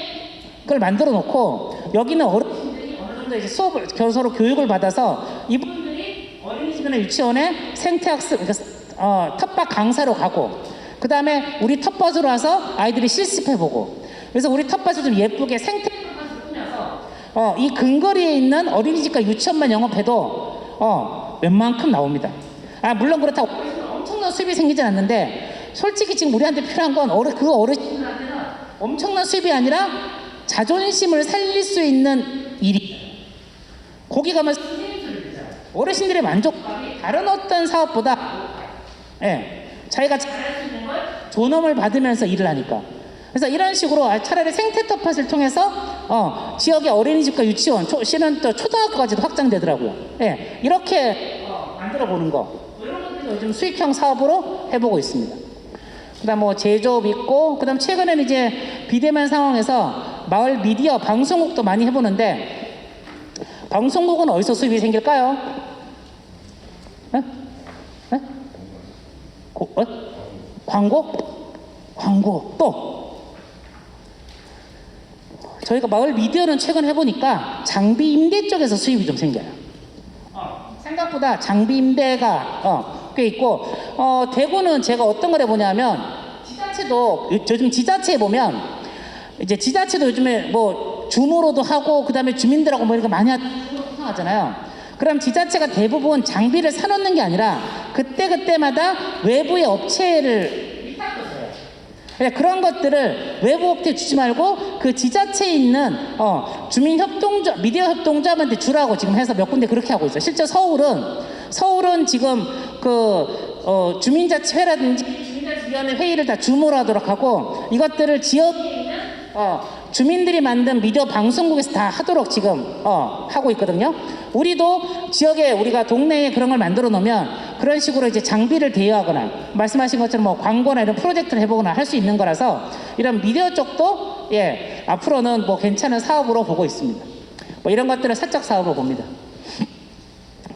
그걸 만들어 놓고 여기는 어른들이 어느 정도 이제 수업을 서로 교육을 받아서 이분들이 어린이집이나 유치원에 생태학습, 그러니까 텃밭 강사로 가고 그 다음에 우리 텃밭으로 와서 아이들이 실습해보고 그래서 우리 텃밭을 좀 예쁘게 생태 텃밭을 꾸며서 이 근거리에 있는 어린이집과 유치원만 영업해도 웬만큼 나옵니다. 물론 그렇다고 엄청난 수입이 생기진 않는데 솔직히 지금 우리한테 필요한 건 그 어르신들한테는 엄청난 수입이 아니라 자존심을 살릴 수 있는 일이 거기 가면 어르신들의 만족감이 다른 어떤 사업보다 자기가 잘할 수 있는 걸 존엄을 받으면서 일을 하니까 그래서 이런 식으로 차라리 생태 텃밭을 통해서 지역의 어린이집과 유치원, 실은 또 초등학교까지도 확장되더라고요. 이렇게 만들어 보는 거 이런 것들도 요즘 수익형 사업으로 해보고 있습니다. 그다음 뭐 제조업 있고 그다음 최근에는 이제 비대면 상황에서 마을 미디어 방송국도 많이 해보는데 방송국은 어디서 수입이 생길까요? 광고 또 저희가 마을 미디어는 최근 해보니까 장비 임대 쪽에서 수입이 좀 생겨요. 생각보다 장비 임대가 꽤 있고 대구는 제가 어떤 걸 해보냐면 지자체도 요즘 지자체에 보면 이제 지자체도 요즘에 뭐 줌으로도 하고 그다음에 주민들하고 뭐 이렇게 많이 하잖아요. 그럼 지자체가 대부분 장비를 사놓는 게 아니라 그때그때마다 외부의 업체를 위탁해줘요. 그런 것들을 외부 업체 주지 말고 그 지자체에 있는 주민협동조합, 미디어협동조합한테 주라고 지금 해서 몇 군데 그렇게 하고 있어요. 실제 서울은 지금 주민자치회라든지 주민자치위원회 회의를 다 줌으로 하도록 하고 이것들을 지역에 있는 주민들이 만든 미디어 방송국에서 다 하도록 지금 하고 있거든요. 우리도 지역에 우리가 동네에 그런 걸 만들어 놓으면 그런 식으로 이제 장비를 대여하거나 말씀하신 것처럼 뭐 광고나 이런 프로젝트를 해보거나 할 수 있는 거라서 이런 미디어 쪽도 앞으로는 뭐 괜찮은 사업으로 보고 있습니다. 뭐 이런 것들을 사적 사업으로 봅니다.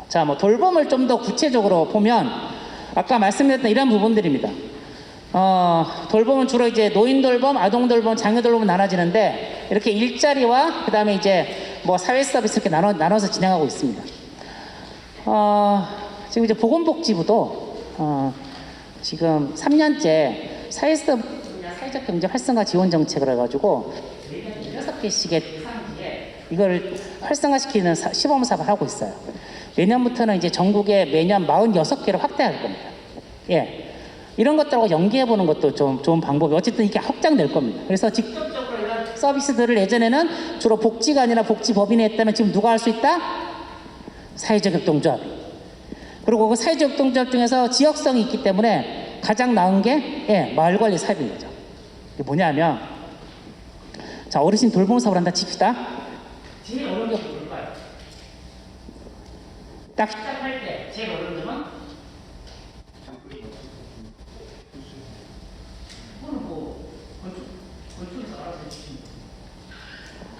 자, 뭐 돌봄을 좀 더 구체적으로 보면 아까 말씀드렸던 이런 부분들입니다. 돌봄은 주로 이제 노인 돌봄, 아동 돌봄, 장애 돌봄은 나눠지는데 이렇게 일자리와 그다음에 이제 뭐 사회 서비스 이렇게 나눠서 진행하고 있습니다. 지금 이제 보건복지부도 지금 3년째 사회적 경제 활성화 지원 정책을 해가지고 6개씩의 상지에 이걸 활성화시키는 시범 사업을 하고 있어요. 내년부터는 이제 전국에 매년 46개를 확대할 겁니다. 이런 것들하고 연계해보는 것도 좀 좋은 방법이 어쨌든 이게 확장될 겁니다. 그래서 직접적으로 이런 서비스들을 예전에는 주로 복지관이나 복지법인이 했다면 지금 누가 할 수 있다? 사회적 협동조합이. 그리고 그 사회적 협동조합 중에서 지역성이 있기 때문에 가장 나은 게 마을관리 사업인 거죠. 이게 뭐냐면 자, 어르신 돌봄 사업을 한다 칩시다. 제일 어려운 게 뭘까요? 딱 시작할 때 제일 어려운 점은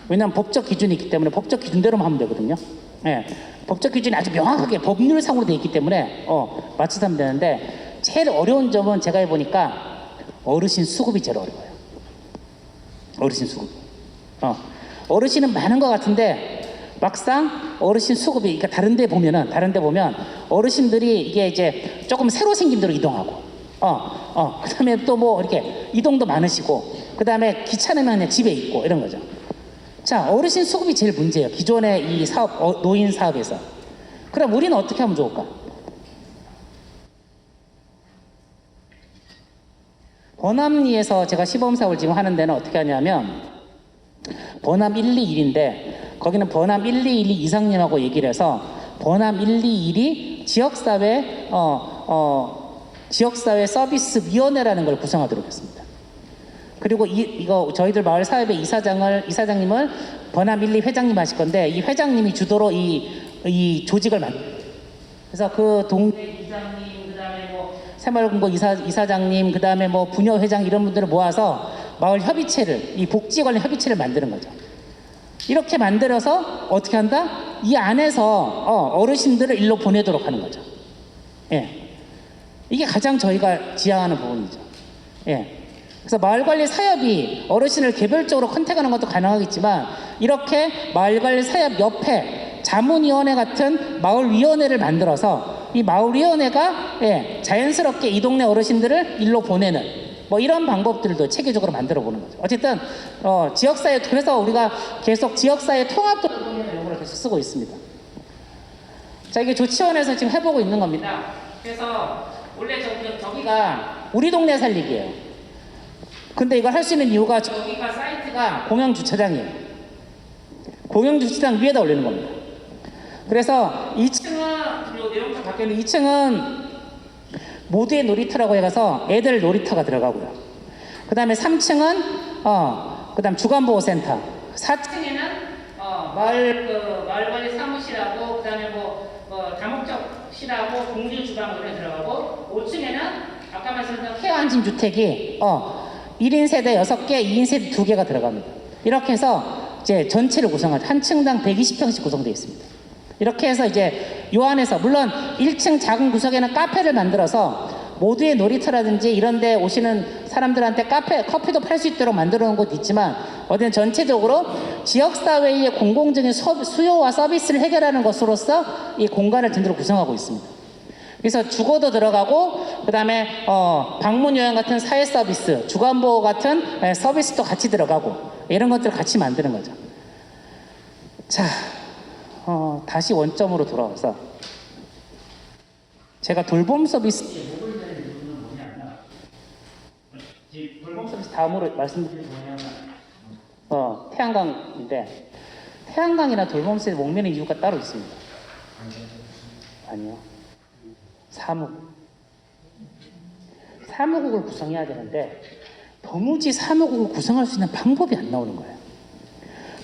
왜냐하면 법적 기준이 있기 때문에 법적 기준대로만 하면 되거든요. 법적 기준이 아주 명확하게 법률상으로 되어 있기 때문에 맞춰서 하면 되는데 제일 어려운 점은 제가 해보니까 어르신 수급이 제일 어려워요. 어르신 수급. 어르신은 많은 것 같은데 막상 어르신 수급이 그러니까 다른 데 보면 어르신들이 이게 이제 조금 새로 생긴 데로 이동하고 그다음에 또 뭐 이렇게 이동도 많으시고 그다음에 귀찮으면 그냥 집에 있고 이런 거죠. 자, 어르신 수급이 제일 문제예요. 기존의 이 사업, 노인 사업에서. 그럼 우리는 어떻게 하면 좋을까? 번암리에서 제가 시범사업을 지금 하는 데는 어떻게 하냐면 번암 121인데 거기는 번암 1212 이상님하고 얘기를 해서 번암 121이 지역사회 서비스 위원회라는 걸 구성하도록 했습니다. 그리고 이거 저희들 마을 사업의 이사장님을 번암 12 회장님 하실 건데 이 회장님이 주도로 이 조직을 그래서 그 동네 이장님 그다음에 뭐 새마을금고 이사장님 그다음에 뭐 부녀회장 이런 분들을 모아서 마을 협의체를 이 복지 관련 협의체를 만드는 거죠. 이렇게 만들어서 어떻게 한다? 이 안에서 어르신들을 일로 보내도록 하는 거죠. 이게 가장 저희가 지향하는 부분이죠. 그래서 마을관리 사업이 어르신을 개별적으로 컨택하는 것도 가능하겠지만 이렇게 마을관리 사업 옆에 자문위원회 같은 마을위원회를 만들어서 이 마을위원회가 자연스럽게 이 동네 어르신들을 일로 보내는 뭐 이런 방법들도 체계적으로 만들어 보는 거죠. 어쨌든 지역사회 그래서 우리가 계속 지역사회 통합도로를 요구를 계속 쓰고 있습니다. 자, 이게 조치원에서 지금 해보고 있는 겁니다. 그래서 원래 저기가 우리 동네 살리기예요. 근데 이걸 할 수 있는 이유가 저기가 사이트가 공영주차장이에요. 공영주차장 위에다 올리는 겁니다. 그래서 2층은 내용도 바뀌었는데 2층은 모두의 놀이터라고 해서 애들 놀이터가 들어가고요. 그 다음에 3층은 그 다음 주간보호센터, 4층에는 마을관리 사무실하고 그 다음에 다목적실하고 공주주방으로 들어가고 5층에는 아까 말씀드린 케어안심 주택이 1인 세대 6개, 2인 세대 2개가 들어갑니다. 이렇게 해서 이제 전체를 구성하죠. 한 층당 120평씩 구성되어 있습니다. 이렇게 해서 이제 요 안에서 물론 1층 작은 구석에는 카페를 만들어서 모두의 놀이터라든지 이런 데 오시는 사람들한테 커피도 팔 수 있도록 만들어 놓은 곳도 있지만 어디는 전체적으로 지역사회의 공공적인 수요와 서비스를 해결하는 것으로서 이 공간을 전체로 구성하고 있습니다. 그래서 주거도 들어가고, 그 다음에 방문 요양 같은 사회 서비스, 주간보호 같은 서비스도 같이 들어가고, 이런 것들을 같이 만드는 거죠. 자, 다시 원점으로 돌아와서 제가 돌봄 서비스 돌봄 서비스 다음으로 말씀드린 뭐냐면 태양광인데, 태양광이나 돌봄 서비스 목매는 이유가 따로 있습니다. 아니요. 사무국을 구성해야 되는데 도무지 사무국을 구성할 수 있는 방법이 안 나오는 거예요.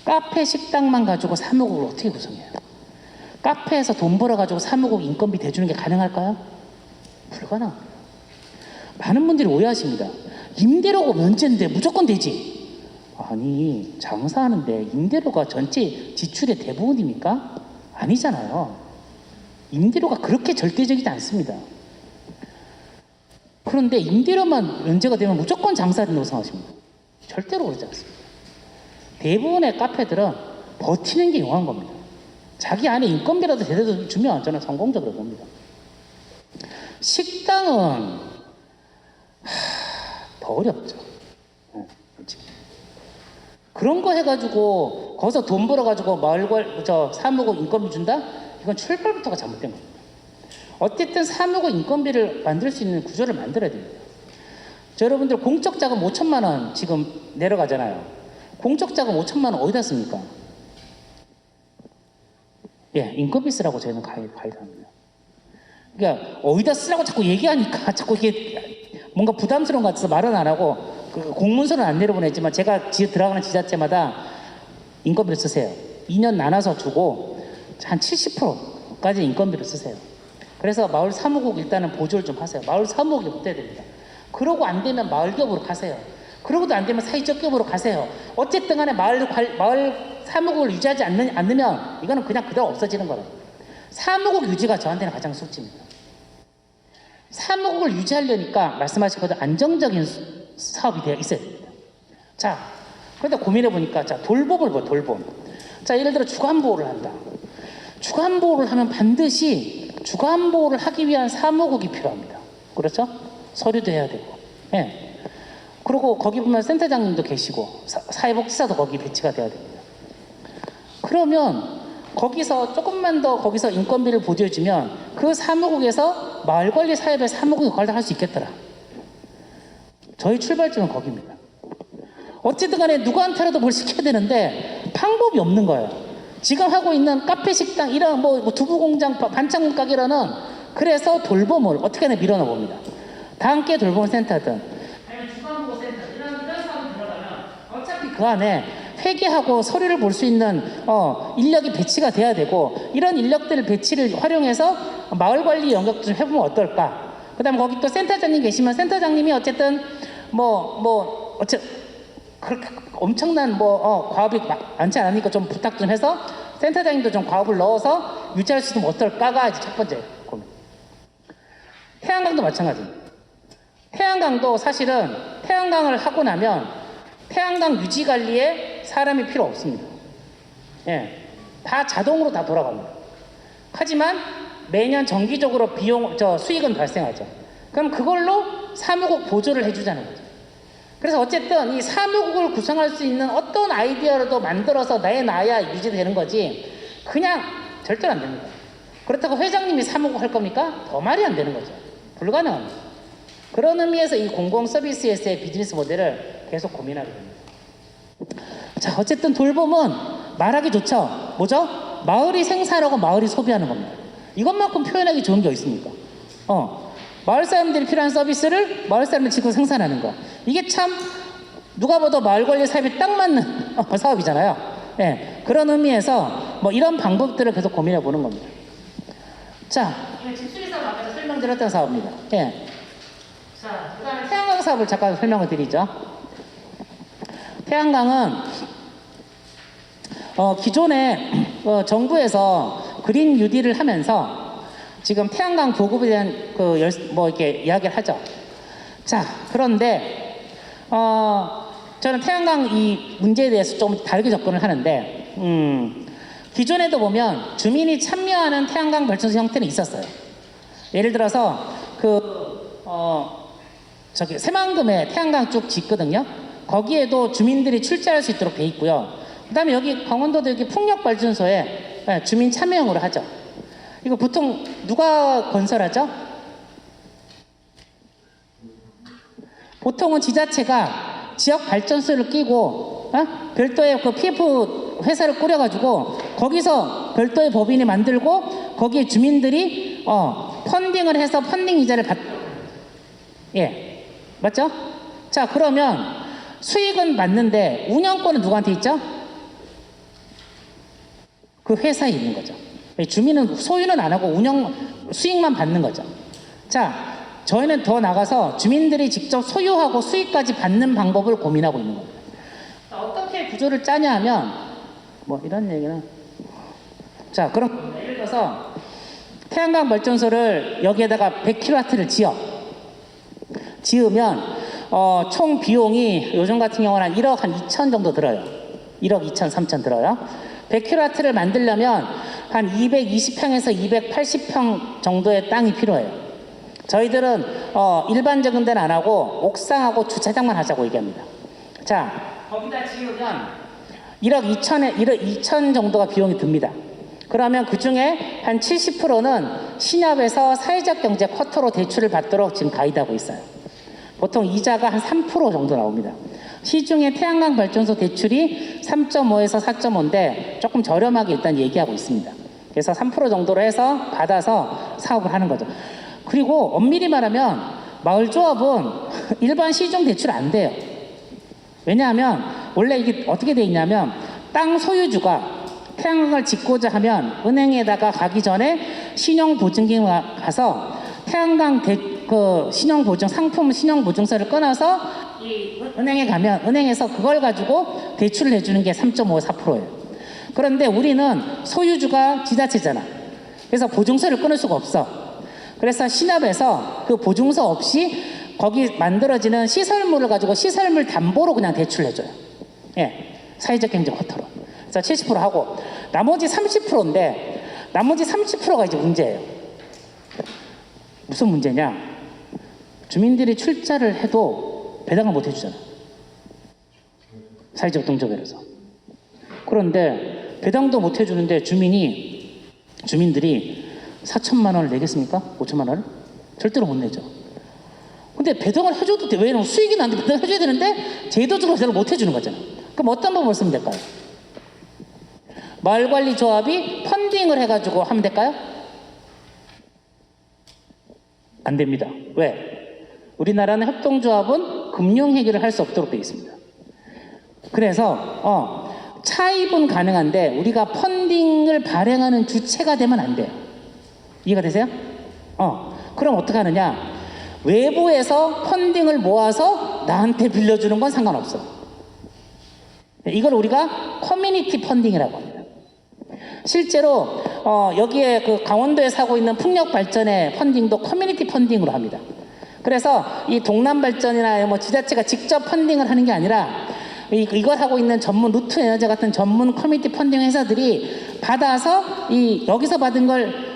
카페 식당만 가지고 사무국을 어떻게 구성해요? 카페에서 돈 벌어가지고 사무국 인건비 대주는 게 가능할까요? 불가능합니다. 많은 분들이 오해하십니다. 임대료가 면제인데 무조건 되지. 아니, 장사하는데 임대료가 전체 지출의 대부분입니까? 아니잖아요. 임대료가 그렇게 절대적이지 않습니다. 그런데 임대료만 면제가 되면 무조건 장사된다고 생각하십니다. 절대로 그러지 않습니다. 대부분의 카페들은 버티는 게 용한 겁니다. 자기 안에 인건비라도 제대로 주면 저는 성공적으로 봅니다. 식당은 더 어렵죠. 그런 거 해가지고 거기서 돈 벌어가지고 사무국 인건비 준다? 이건 출발부터가 잘못된 겁니다. 어쨌든 사무국 인건비를 만들 수 있는 구조를 만들어야 됩니다. 여러분들 공적 자금 5천만 원 지금 내려가잖아요. 공적 자금 5천만 원 어디다 씁니까? 예, 인건비 쓰라고 저희는 가이드합니다. 그러니까 어디다 쓰라고 자꾸 얘기하니까 자꾸 이게 뭔가 부담스러운 것 같아서 말은 안 하고 공문서는 안 내려보냈지만 제가 들어가는 지자체마다 인건비를 쓰세요. 2년 나눠서 주고 한 70%까지 인건비를 쓰세요. 그래서 마을 사무국 일단은 보조를 좀 하세요. 마을 사무국이 못 돼야 됩니다. 그러고 안 되면 마을기업으로 가세요. 그러고도 안 되면 사회적 기업으로 가세요. 어쨌든 간에 마을 사무국을 유지하지 않으면 이거는 그냥 그대로 없어지는 거예요. 사무국 유지가 저한테는 가장 숙제입니다. 사무국을 유지하려니까 말씀하신 것처럼 안정적인 사업이 되어 있어야 됩니다. 자, 그런데 고민해 보니까 자, 돌봄을 봐, 돌봄. 자, 예를 들어 주간보호를 한다. 주간보호를 하면 반드시 주간보호를 하기 위한 사무국이 필요합니다. 그렇죠? 서류도 해야 되고. 예. 그리고 거기 보면 센터장님도 계시고 사회복지사도 거기 배치가 돼야 됩니다. 그러면 거기서 조금만 더 거기서 인건비를 보조해주면 그 사무국에서 마을관리 사업의 사무국이 관리할 수 있겠더라. 저희 출발점은 거기입니다. 어쨌든 간에 누구한테라도 뭘 시켜야 되는데 방법이 없는 거예요. 지금 하고 있는 카페 식당 이런 뭐 두부공장 반창문 가게로는 그래서 돌봄을 어떻게 하나 밀어넣어 봅니다. 다 함께 돌봄 센터든 아니면 주간보호 센터 이런 사업이 들어가면 어차피 그 안에 회계하고 서류를 볼 수 있는 인력이 배치가 돼야 되고 이런 인력들을 배치를 활용해서 마을관리 영역 좀 해보면 어떨까. 그 다음에 거기 또 센터장님 계시면 센터장님이 어쨌든 그렇게 엄청난 과업이 많지 않으니까 좀 부탁 좀 해서 센터장님도 좀 과업을 넣어서 유지할 수 있으면 어떨까가 이제 첫 번째 고민. 태양광도 마찬가지입니다. 태양광도 사실은 태양광을 하고 나면 태양광 유지 관리에 사람이 필요 없습니다. 예, 다 자동으로 다 돌아갑니다. 하지만 매년 정기적으로 수익은 발생하죠. 그럼 그걸로 사무국 보조를 해주자는 거죠. 그래서 어쨌든 이 사무국을 구성할 수 있는 어떤 아이디어라도 만들어서 내놔야 유지되는 거지 그냥 절대로 안 됩니다. 그렇다고 회장님이 사무국 할 겁니까? 더 말이 안 되는 거죠. 불가능합니다. 그런 의미에서 이 공공 서비스에서의 비즈니스 모델을 계속 고민하게 됩니다. 자, 어쨌든 돌봄은 말하기 좋죠. 뭐죠? 마을이 생산하고 마을이 소비하는 겁니다. 이것만큼 표현하기 좋은 게 어디 있습니까? 마을 사람들이 필요한 서비스를 마을 사람들이 지금 생산하는 거. 이게 참 누가 봐도 마을 관리 사업에 딱 맞는 사업이잖아요. 예, 그런 의미에서 이런 방법들을 계속 고민해 보는 겁니다. 자, 집수리 사업 아까 설명드렸던 사업입니다. 예. 자, 그다음에 태양광 사업을 잠깐 설명을 드리죠. 태양광은 기존에 정부에서 그린 뉴딜을 하면서 지금 태양광 보급에 대한 이렇게 이야기를 하죠. 자, 그런데 저는 태양광 이 문제에 대해서 좀 다르게 접근을 하는데, 기존에도 보면 주민이 참여하는 태양광 발전소 형태는 있었어요. 예를 들어서 저기 새만금에 태양광 쭉 짓거든요. 거기에도 주민들이 출자할 수 있도록 돼 있고요. 그다음에 여기 강원도도 여기 풍력 발전소에 주민 참여형으로 하죠. 이거 보통 누가 건설하죠? 보통은 지자체가 지역 발전소를 끼고 별도의 그 PF 회사를 꾸려가지고 거기서 별도의 법인이 만들고 거기에 주민들이 펀딩을 해서 펀딩 이자를 예, 맞죠? 자, 그러면 수익은 맞는데 운영권은 누구한테 있죠? 그 회사에 있는 거죠. 주민은 소유는 안 하고 수익만 받는 거죠. 자, 저희는 더 나가서 주민들이 직접 소유하고 수익까지 받는 방법을 고민하고 있는 겁니다. 어떻게 구조를 짜냐 하면 뭐 이런 얘기는, 자, 그럼 예를 들어서 태양광 발전소를 여기에다가 100kW를 지으면 총 비용이 요즘 같은 경우는 한 1억 한 2천 정도 들어요. 1억 2천 3천 들어요. 100kW를 만들려면 한 220평에서 280평 정도의 땅이 필요해요. 저희들은 일반적인 데는 안 하고 옥상하고 주차장만 하자고 얘기합니다. 자, 거기다 지으면 1억 2천 정도가 비용이 듭니다. 그러면 그 중에 한 70%는 신협에서 사회적 경제 쿼터로 대출을 받도록 지금 가이드하고 있어요. 보통 이자가 한 3% 정도 나옵니다. 시중에 태양광 발전소 대출이 3.5에서 4.5인데 조금 저렴하게 일단 얘기하고 있습니다. 그래서 3% 정도로 해서 받아서 사업을 하는 거죠. 그리고 엄밀히 말하면 마을조합은 일반 시중 대출 안 돼요. 왜냐하면 원래 이게 어떻게 돼 있냐면 땅 소유주가 태양광을 짓고자 하면 은행에다가 가기 전에 신용보증기금 가서 태양광 신용보증 상품 신용보증서를 끊어서 이 은행에 가면 은행에서 그걸 가지고 대출을 해주는 게 3.5, 4%예요. 그런데 우리는 소유주가 지자체잖아. 그래서 보증서를 끊을 수가 없어. 그래서 신협에서 그 보증서 없이 거기 만들어지는 시설물을 가지고 시설물 담보로 그냥 대출을 해줘요. 예, 사회적 경제 쿼터로. 그래서 70% 하고 나머지 30%인데 나머지 30%가 이제 문제예요. 무슨 문제냐? 주민들이 출자를 해도 배당을 못 해주잖아. 사회적 동조배로서. 그런데 배당도 못 해주는데 주민들이 4천만 원을 내겠습니까? 5천만 원을? 절대로 못 내죠. 근데 배당을 해줘도 돼. 왜냐면 수익이 나는데 배당을 해줘야 되는데 제도적으로 배당을 못 해주는 거잖아. 그럼 어떤 방법을 쓰면 될까요? 마을관리조합이 펀딩을 해가지고 하면 될까요? 안 됩니다. 왜? 우리나라는 협동조합은 금융 해결을 할 수 없도록 되어 있습니다. 그래서 차입은 가능한데 우리가 펀딩을 발행하는 주체가 되면 안 돼요. 이해가 되세요? 그럼 어떻게 하느냐? 외부에서 펀딩을 모아서 나한테 빌려주는 건 상관없어. 이걸 우리가 커뮤니티 펀딩이라고 합니다. 실제로 여기에 그 강원도에 사고 있는 풍력 발전의 펀딩도 커뮤니티 펀딩으로 합니다. 그래서 이 동남발전이나 뭐 지자체가 직접 펀딩을 하는 게 아니라 이걸 하고 있는 전문 루트 에너지 같은 전문 커뮤니티 펀딩 회사들이 받아서 여기서 받은 걸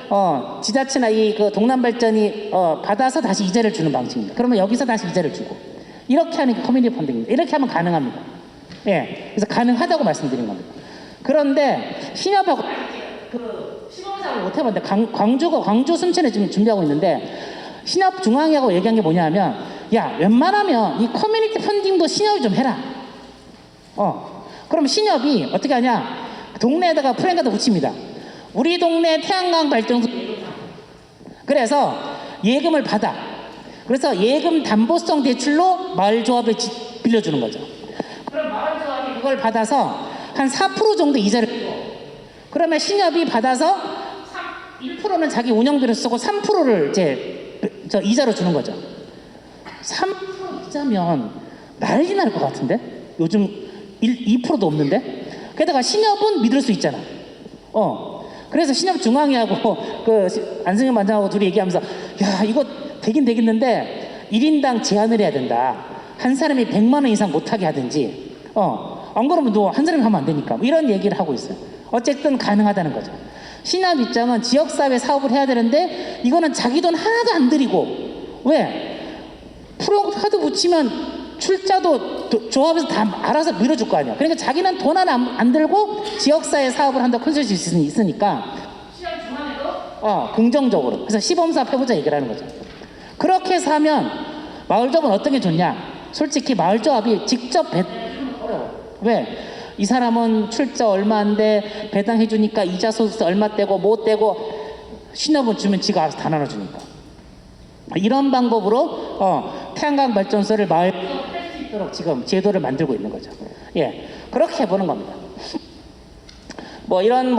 지자체나 그 동남발전이 받아서 다시 이자를 주는 방식입니다. 그러면 여기서 다시 이자를 주고 이렇게 하는 게 커뮤니티 펀딩입니다. 이렇게 하면 가능합니다. 예, 그래서 가능하다고 말씀드린 겁니다. 그런데 신협하고 시범사업을 못 해봤는데 광주 순천에 지금 준비하고 있는데 신협 중앙회하고 얘기한 게 뭐냐면 야, 웬만하면 이 커뮤니티 펀딩도 신협이 좀 해라. 그럼 신협이 어떻게 하냐? 동네에다가 프랭카드 붙입니다. 우리 동네 태양광 발전소. 그래서 예금을 받아. 그래서 예금 담보성 대출로 마을조합에 빌려주는 거죠. 그럼 마을조합이 그걸 받아서 한 4% 정도 이자를 주고, 그러면 신협이 받아서 1%는 자기 운영비로 쓰고 3%를 이제 이자로 주는 거죠. 3% 이자면 난리 날 것 같은데? 요즘 2%도 없는데? 게다가 신협은 믿을 수 있잖아. 그래서 신협 중앙회하고 안승현 반장하고 둘이 얘기하면서 야, 이거 되긴 되겠는데 1인당 제한을 해야 된다. 한 사람이 100만 원 이상 못하게 하든지 안 그러면 너 한 사람이 하면 안 되니까. 뭐 이런 얘기를 하고 있어요. 어쨌든 가능하다는 거죠. 신합 입장은 지역사회 사업을 해야 되는데 이거는 자기 돈 하나도 안 들이고, 왜? 프로카드 붙이면 출자도 조합에서 다 알아서 밀어줄 거 아니야. 그러니까 자기는 돈 하나 안 들고 지역사회 사업을 한다 컨설팅이 있으니까 시장 중간에도 긍정적으로. 그래서 시범사업 해보자 얘기를 하는 거죠. 그렇게 해서 하면 마을조합은 어떤 게 좋냐? 솔직히 마을조합이 직접 배당해주는 건 어려워. 왜? 이 사람은 출자 얼마인데 배당해주니까 이자 소득세 얼마 떼고 뭐 떼고, 신협은 주면 지가 알아서 다 나눠주니까. 이런 방법으로 태양광 발전소를 마을 할 수 있도록 지금 제도를 만들고 있는 거죠. 예, 그렇게 해보는 겁니다. 이런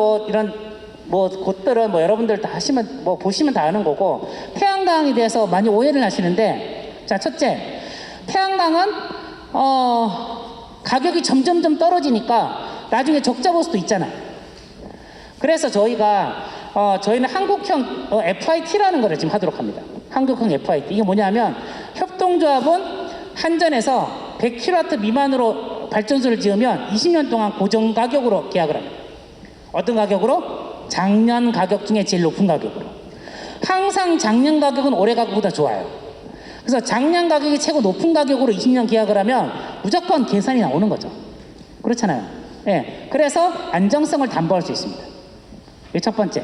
곳들은 여러분들 다 하시면 보시면 다 아는 거고, 태양광에 대해서 많이 오해를 하시는데, 자, 첫째, 태양광은 가격이 점점점 떨어지니까 나중에 적자 볼 수도 있잖아요. 그래서 저희는 한국형 FIT라는 거를 지금 하도록 합니다. 한국형 FIT. 이게 뭐냐면, 협동조합은 한전에서 100kW 미만으로 발전소를 지으면 20년 동안 고정 가격으로 계약을 합니다. 어떤 가격으로? 작년 가격 중에 제일 높은 가격으로. 항상 작년 가격은 올해 가격보다 좋아요. 그래서 작년 가격이 최고 높은 가격으로 20년 계약을 하면 무조건 계산이 나오는 거죠. 그렇잖아요. 예. 그래서 안정성을 담보할 수 있습니다. 이게 첫 번째.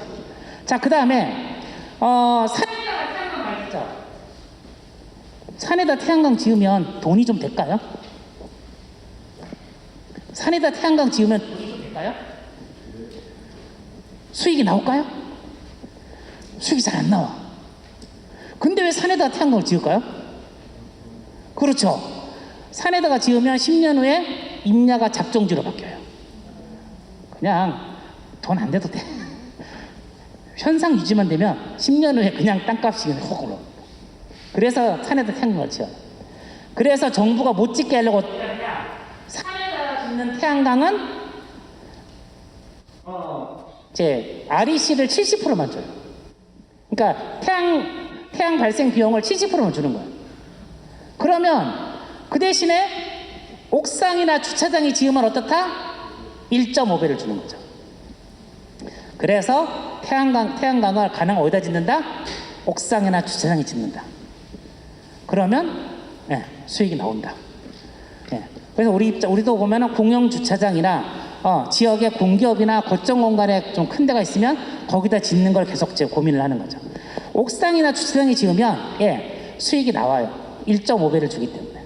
자, 그 다음에 산에다가 태양광 말이죠. 산에다 태양광 지으면 돈이 좀 될까요? 산에다 태양광 지으면 돈이 좀 될까요? 수익이 나올까요? 수익이 잘 안 나와. 근데 왜 산에다 태양광을 지을까요? 그렇죠. 산에다가 지으면 10년 후에 임야가 잡종지로 바뀌어요. 그냥 돈 안 돼도 돼. 현상 유지만 되면 10년 후에 그냥 땅값이 그냥 확 올라. 그래서 산에다 태양광을 지어요. 그래서 정부가 못 짓게 하려고 어떻게 하느냐, 산에다가 짓는 태양광은 이제 REC를 70%만 줘요. 그러니까 태양 발생 비용을 70%만 주는 거예요. 그러면 그 대신에 옥상이나 주차장이 지으면 어떻다? 1.5배를 주는 거죠. 그래서 태양광을 가능한 어디다 짓는다? 옥상이나 주차장에 짓는다. 그러면 수익이 나온다. 그래서 우리도 보면은 공영 주차장이나 지역의 공기업이나 거점 공간에 좀 큰 데가 있으면 거기다 짓는 걸 계속 고민을 하는 거죠. 옥상이나 주차장에 지으면 수익이 나와요. 1.5배를 주기 때문에.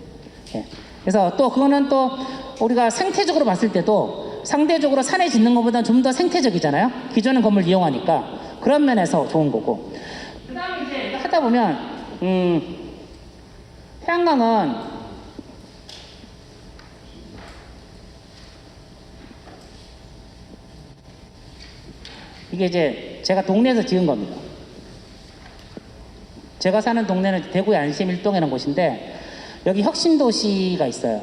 그래서 또 그거는 또 우리가 생태적으로 봤을 때도 상대적으로 산에 짓는 것보다 좀 더 생태적이잖아요. 기존의 건물 이용하니까. 그런 면에서 좋은 거고. 그 다음에 이제 이거 하다 보면 태양광은 이게 이제 제가 동네에서 지은 겁니다. 제가 사는 동네는 대구의 안심 1동이라는 곳인데, 여기 혁신도시가 있어요.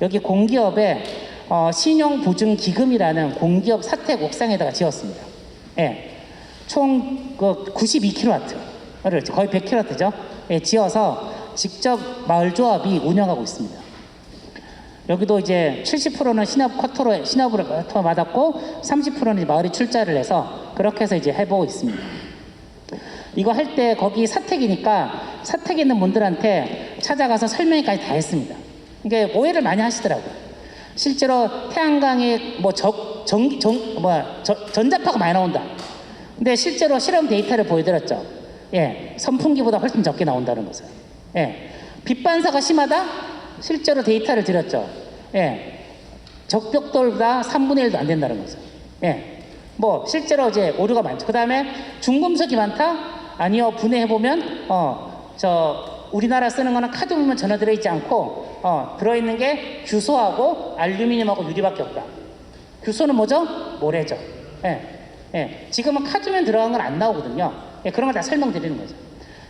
여기 공기업에 신용보증기금이라는 공기업 사택 옥상에다가 지었습니다. 총 92kW를 거의 100kW죠. 지어서 직접 마을조합이 운영하고 있습니다. 여기도 이제 70%는 신협으로 받았고 30%는 마을이 출자를 해서 그렇게 해서 이제 해보고 있습니다. 이거 할 때 거기 사택이니까 사택에 있는 분들한테 찾아가서 설명회까지 다 했습니다. 이게 오해를 많이 하시더라고요. 실제로 태양광이 전자파가 많이 나온다. 근데 실제로 실험 데이터를 보여드렸죠. 선풍기보다 훨씬 적게 나온다는 것을. 빛 반사가 심하다? 실제로 데이터를 드렸죠. 적벽돌보다 3분의 1도 안 된다는 거죠. 실제로 이제 오류가 많죠. 그 다음에 중금속이 많다? 아니요. 분해해보면, 우리나라 쓰는 거는 카드뮴은 전혀 들어있지 않고, 들어있는 게 규소하고 알루미늄하고 유리밖에 없다. 규소는 뭐죠? 모래죠. 지금은 카드뮴 들어간 건 안 나오거든요. 그런 걸 다 설명드리는 거죠.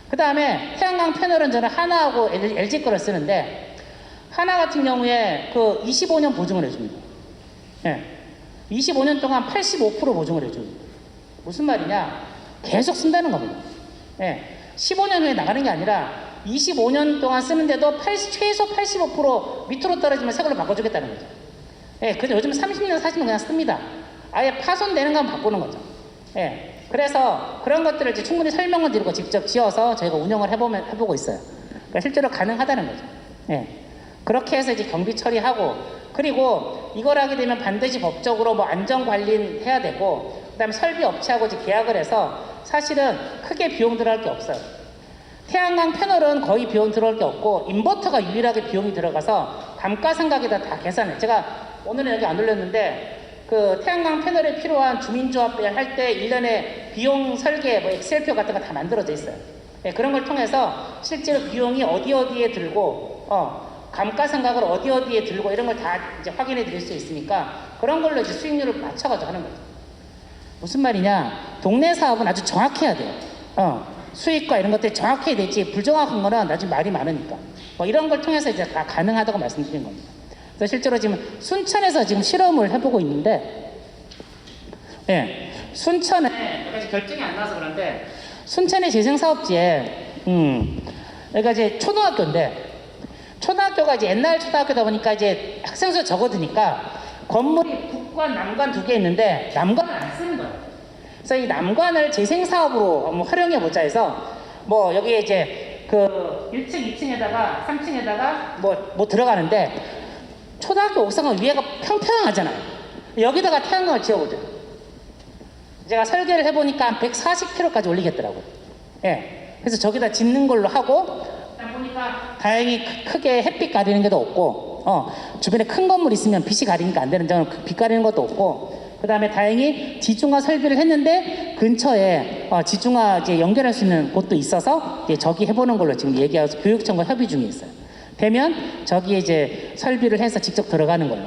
그 다음에 태양광 패널은 저는 하나하고 LG 거를 쓰는데, 하나 같은 경우에 25년 보증을 해줍니다. 25년 동안 85% 보증을 해줍니다. 무슨 말이냐? 계속 쓴다는 겁니다. 15년 후에 나가는 게 아니라 25년 동안 쓰는데도 최소 85% 밑으로 떨어지면 새 걸로 바꿔주겠다는 거죠. 예, 근데 요즘 30년, 40년 그냥 씁니다. 아예 파손되는 건 바꾸는 거죠. 예, 그래서 그런 것들을 이제 충분히 설명을 드리고 직접 지어서 저희가 운영을 해보고 있어요. 그러니까 실제로 가능하다는 거죠. 예, 그렇게 해서 이제 경비 처리하고, 그리고 이걸 하게 되면 반드시 법적으로 뭐 안전관리 해야 되고, 그 다음에 설비 업체하고 이제 계약을 해서 사실은 크게 비용 들어갈 게 없어요. 태양광 패널은 거의 비용 들어갈 게 없고, 인버터가 유일하게 비용이 들어가서 감가상각에다 다 계산해. 제가 오늘은 여기 안 올렸는데, 그 태양광 패널에 필요한 주민조합을 할 때 1년에 비용 설계, 뭐 엑셀표 같은 거 다 만들어져 있어요. 네, 그런 걸 통해서 실제로 비용이 어디에 들고, 감가상각을 어디에 들고 이런 걸 다 이제 확인해 드릴 수 있으니까 그런 걸로 이제 수익률을 맞춰가지고 하는 거죠. 무슨 말이냐? 동네 사업은 아주 정확해야 돼요. 수익과 이런 것들이 정확해야 되지, 불정확한 거는 나중에 말이 많으니까. 뭐 이런 걸 통해서 이제 다 가능하다고 말씀드린 겁니다. 그래서 실제로 지금 순천에서 지금 실험을 해보고 있는데, 예, 순천에 여기까지 결정이 안 나서 그런데 순천의 재생사업지에, 여기가 이제 초등학교인데, 초등학교가 이제 옛날 초등학교다 보니까 이제 학생 수가 적어드니까 건물이 북관, 남관 두 개 있는데 남관을 안 쓰는 거예요. 그래서 이 남관을 재생사업으로 한번 활용해 보자 해서, 뭐 여기에 이제 그 1층, 2층에다가 3층에다가 뭐 들어가는데, 초등학교 옥상은 위에가 평평하잖아요. 여기다가 태양광을 지어보죠. 제가 설계를 해보니까 한 140kg까지 올리겠더라고요. 예. 그래서 저기다 짓는 걸로 하고, 보니까 다행히 크게 햇빛 가리는 게도 없고, 주변에 큰 건물 있으면 빛이 가리니까 안 되는 점은 빛 가리는 것도 없고, 그 다음에 다행히 지중화 설비를 했는데 근처에 지중화 이제 연결할 수 있는 곳도 있어서 이제 저기 해보는 걸로 지금 얘기하고 교육청과 협의 중에 있어요. 되면 저기에 이제 설비를 해서 직접 들어가는 걸로.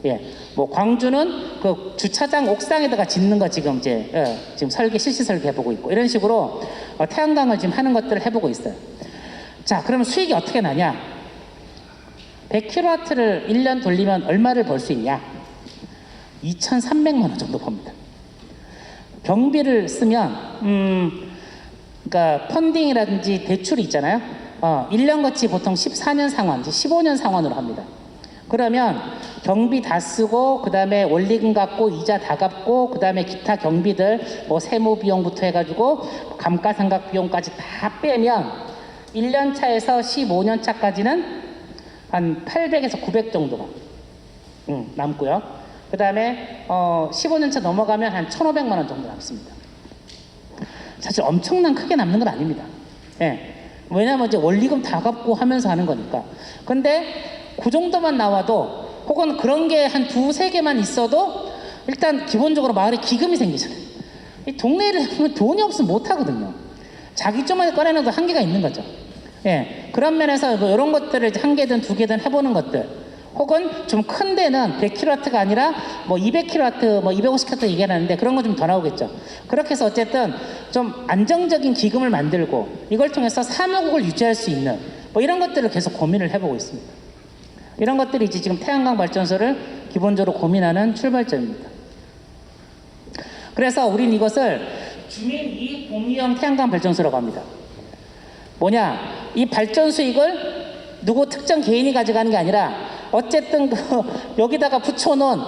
예, 뭐 광주는 그 주차장 옥상에다가 짓는 거 지금 이제 지금 실시 설계 해보고 있고, 이런 식으로 태양광을 지금 하는 것들을 해보고 있어요. 자, 그러면 수익이 어떻게 나냐? 100kW를 1년 돌리면 얼마를 벌 수 있냐? 2,300만 원 정도 법니다. 경비를 쓰면 그러니까 펀딩이라든지 대출이 있잖아요. 1년 거치 보통 14년 상환, 15년 상환으로 합니다. 그러면 경비 다 쓰고, 그 다음에 원리금 갚고, 이자 다 갚고, 그 다음에 기타 경비들, 뭐 세무 비용부터 해가지고 감가상각 비용까지 다 빼면 1년 차에서 15년 차까지는 한 800에서 900 정도가 남고요. 그 다음에 15년 차 넘어가면 한 1,500만 원 정도 남습니다. 사실 엄청난 크게 남는 건 아닙니다. 예. 왜냐면 이제 원리금 다 갚고 하면서 하는 거니까. 근데 그 정도만 나와도, 혹은 그런 게 한 2-3개만 있어도 일단 기본적으로 마을에 기금이 생기잖아요. 이 동네를 돈이 없으면 못 하거든요. 자기 쪽만 꺼내는 도 한계가 있는 거죠. 예, 그런 면에서 뭐 이런 것들을 한 개든 두 개든 해보는 것들, 혹은 좀 큰 데는 100kW가 아니라 뭐 200kW, 뭐 250kW 얘기하는데 그런 거 좀 더 나오겠죠. 그렇게 해서 어쨌든 좀 안정적인 기금을 만들고 이걸 통해서 사무국을 유지할 수 있는 뭐 이런 것들을 계속 고민을 해보고 있습니다. 이런 것들이 이제 지금 태양광 발전소를 기본적으로 고민하는 출발점입니다. 그래서 우린 이것을 주민이익 공유형 태양광 발전소라고 합니다. 뭐냐, 이 발전 수익을 누구 특정 개인이 가져가는 게 아니라 어쨌든 여기다가 붙여놓은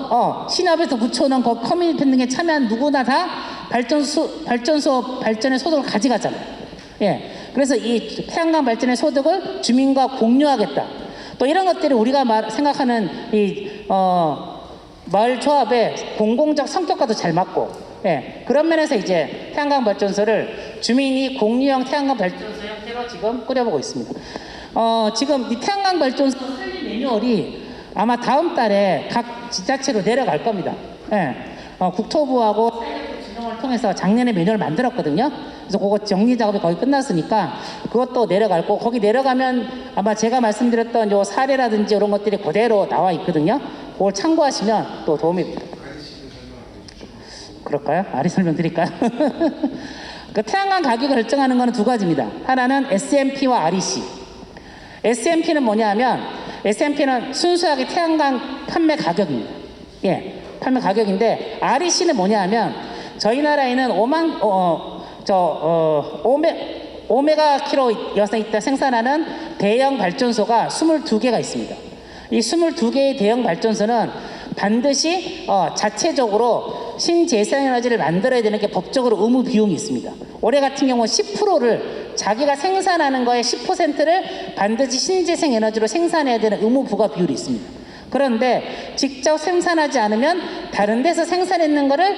신협에서 붙여놓은 그 커뮤니티 팬딩에 참여한 누구나 다 발전소 발전의 소득을 가져가잖아요. 예, 그래서 이 태양광 발전의 소득을 주민과 공유하겠다. 또 이런 것들이 우리가 생각하는 이 마을 조합의 공공적 성격과도 잘 맞고, 예, 그런 면에서 이제 태양광 발전소를 주민이 공유형 태양광 발전소 형태로 지금 꾸려보고 있습니다. 지금 이 태양광 발전소 설립 매뉴얼이 아마 다음 달에 각 지자체로 내려갈 겁니다. 예, 국토부하고 진흥을 통해서 작년에 매뉴얼을 만들었거든요. 그래서 그거 정리 작업이 거의 끝났으니까 그것도 내려갈 거고, 거기 내려가면 아마 제가 말씀드렸던 요 사례라든지 이런 것들이 그대로 나와 있거든요. 그걸 참고하시면 또 도움이. 그럴까요? 아리 설명드릴까요? 그 태양광 가격을 결정하는 것은 두 가지입니다. 하나는 S&P와 REC. S&P는 뭐냐 하면, S&P는 순수하게 태양광 판매 가격입니다. 예, 판매 가격인데, REC는 뭐냐 하면, 저희 나라에는 오메가 킬로 여서 있다 생산하는 대형 발전소가 22개가 있습니다. 이 22개의 대형 발전소는 반드시 자체적으로 신재생에너지를 만들어야 되는 게 법적으로 의무 비용이 있습니다. 올해 같은 경우 10%를 자기가 생산하는 거에 10%를 반드시 신재생에너지로 생산해야 되는 의무 부과 비율이 있습니다. 그런데 직접 생산하지 않으면 다른 데서 생산했는 거를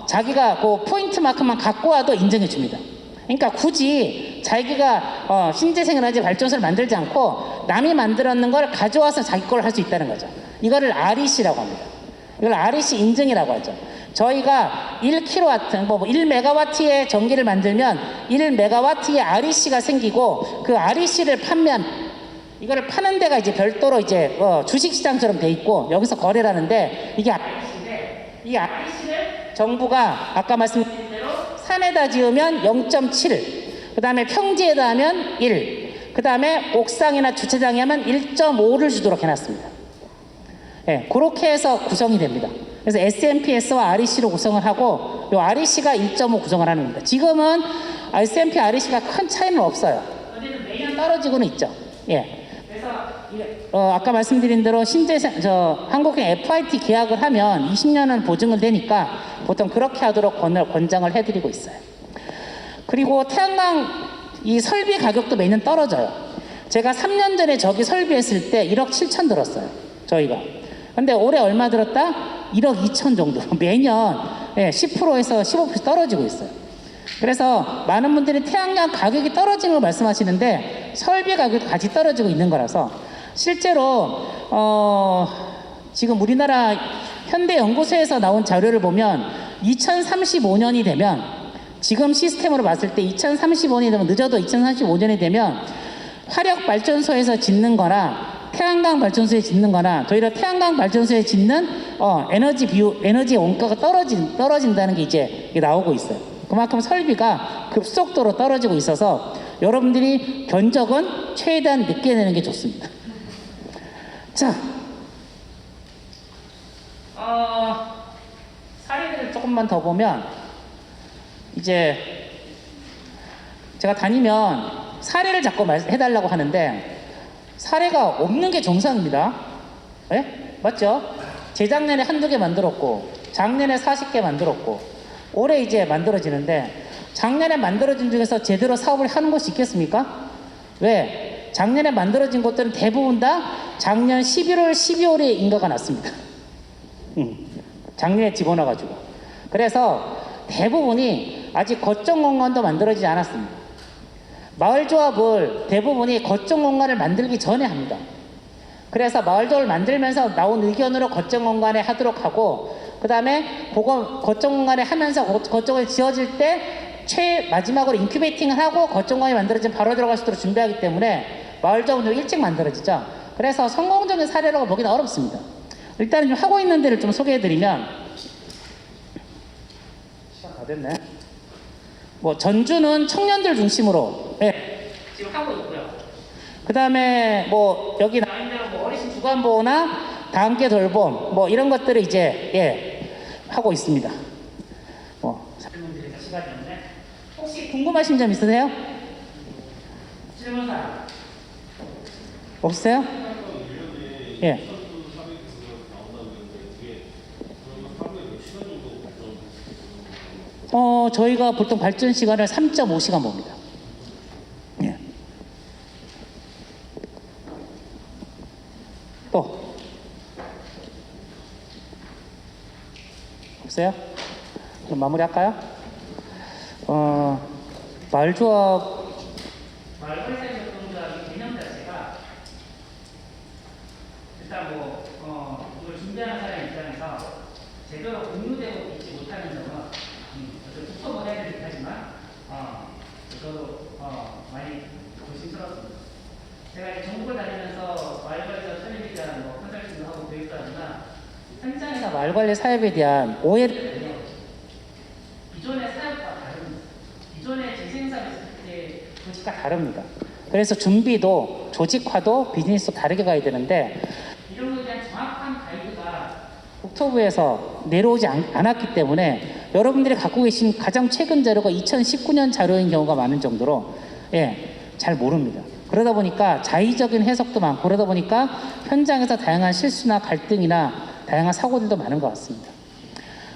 자기가 그 포인트 마크만 갖고 와도 인정해 줍니다. 그러니까 굳이 자기가 신재생에너지 발전소를 만들지 않고 남이 만들었는 걸 가져와서 자기 걸 할 수 있다는 거죠. 이거를 REC라고 합니다. 이걸 REC 인증이라고 하죠. 저희가 1kW, 뭐 1메가와트의 전기를 만들면 1메가와트의 REC가 생기고 그 REC를 판매한 이거를 파는 데가 이제 별도로 이제 주식시장처럼 돼 있고 여기서 거래를 하는데 이게 REC인데 이 REC를 정부가 아까 말씀드린 대로 산에다 지으면 0.7, 그 다음에 평지에다 하면 1, 그 다음에 옥상이나 주차장에 하면 1.5를 주도록 해놨습니다. 예, 그렇게 해서 구성이 됩니다. 그래서 SMPS와 REC로 구성을 하고 요 REC가 1.5 구성을 하는 겁니다. 지금은 SMP, REC가 큰 차이는 없어요. 어디는 매년 떨어지고는 있죠. 예. 그래서 아까 말씀드린 대로 한국형 FIT 계약을 하면 20년은 보증을 되니까 보통 그렇게 하도록 권장을 해드리고 있어요. 그리고 태양광 이 설비 가격도 매년 떨어져요. 제가 3년 전에 저기 설비했을 때 1억 7천 들었어요. 저희가. 근데 올해 얼마 들었다? 1억 2천 정도. 매년 10%에서 15% 떨어지고 있어요. 그래서 많은 분들이 태양광 가격이 떨어지는 걸 말씀하시는데 설비 가격도 같이 떨어지고 있는 거라서 실제로 지금 우리나라 현대연구소에서 나온 자료를 보면 2035년이 되면 지금 시스템으로 봤을 때 2035년이 되면 늦어도 2035년이 되면 화력 발전소에서 짓는 거나 태양광 발전소에 짓는 거나 오히려 태양광 발전소에 짓는 에너지 원가가 떨어진다는 게 이제 나오고 있어요. 그만큼 설비가 급속도로 떨어지고 있어서 여러분들이 견적은 최대한 늦게 내는 게 좋습니다. 자, 사례를 조금만 더 보면 이제 제가 다니면 사례를 자꾸 해달라고 하는데 사례가 없는 게 정상입니다. 네? 맞죠? 재작년에 한두 개 만들었고 작년에 40개 만들었고 올해 이제 만들어지는데 작년에 만들어진 중에서 제대로 사업을 하는 곳이 있겠습니까? 왜? 작년에 만들어진 곳들은 대부분 다 작년 11월, 12월에 인가가 났습니다. 작년에 집어넣어가지고. 그래서 대부분이 아직 거점 공간도 만들어지지 않았습니다. 마을조합을 대부분이 거점 공간을 만들기 전에 합니다. 그래서 마을조합을 만들면서 나온 의견으로 거점 공간에 하도록 하고 그 다음에 거점 공간에 하면서 거점을 지어질 때 마지막으로 인큐베이팅을 하고 거점 공간이 만들어지면 바로 들어갈 수 있도록 준비하기 때문에 마을조합은 좀 일찍 만들어지죠. 그래서 성공적인 사례라고 보기는 어렵습니다. 일단은 좀 하고 있는 데를 좀 소개해드리면 시간 다 됐네. 뭐 전주는 청년들 중심으로 지금 하고 있고요. 그 다음에 뭐 여기 나온 대로 뭐 어르신 주간보호나 다함께 돌봄 뭐 이런 것들을 이제 하고 있습니다. 뭐 설명드리니까 시간이 없네. 혹시 궁금하신 점 있으세요? 질문사 없으세요? 예. 저희가 보통 발전 시간을 3.5시간 봅니다. 예. 또 없어요? 그럼 마무리할까요? 마을조합 마을활성조합이 개념 자체가 일단 이걸 준비하는 사람 입장에서 제대로 공유되고 있지 못하는 점은 부터 해야 되긴 하지만 저도 많이 조심스럽습니다. 제가 이제 전국을 다니면서 마을관리사 사업에 대한 컨설팅도 하고 교육도 하지만 현장에서 마을관리 사업에 대한 오해를 기존의 사업과 다릅니다. 기존의 재생사업에서 조직과 다릅니다. 그래서 준비도 조직화도 비즈니스도 다르게 가야 되는데 이런 것에 대한 정확한 가이드가 국토부에서 내려오지 않았기 때문에 여러분들이 갖고 계신 가장 최근 자료가 2019년 자료인 경우가 많은 정도로 잘 모릅니다. 그러다 보니까 자의적인 해석도 많고 그러다 보니까 현장에서 다양한 실수나 갈등이나 다양한 사고들도 많은 것 같습니다.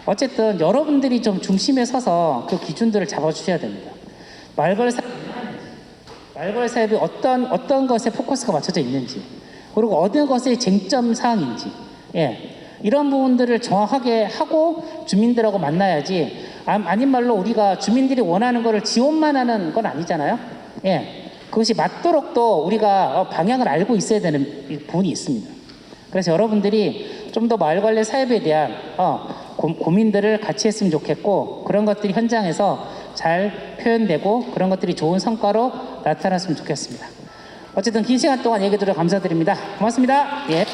어쨌든 여러분들이 좀 중심에 서서 그 기준들을 잡아주셔야 됩니다. 말걸 사업이 어떤 것에 포커스가 맞춰져 있는지, 그리고 어느 것의 쟁점 사항인지, 이런 부분들을 정확하게 하고 주민들하고 만나야지, 아닌 말로 우리가 주민들이 원하는 것을 지원만 하는 건 아니잖아요. 그것이 맞도록 또 우리가 방향을 알고 있어야 되는 부분이 있습니다. 그래서 여러분들이 좀 더 마을관리 사업에 대한 고민들을 같이 했으면 좋겠고, 그런 것들이 현장에서 잘 표현되고 그런 것들이 좋은 성과로 나타났으면 좋겠습니다. 어쨌든 긴 시간 동안 얘기 들어 감사드립니다. 고맙습니다. 예.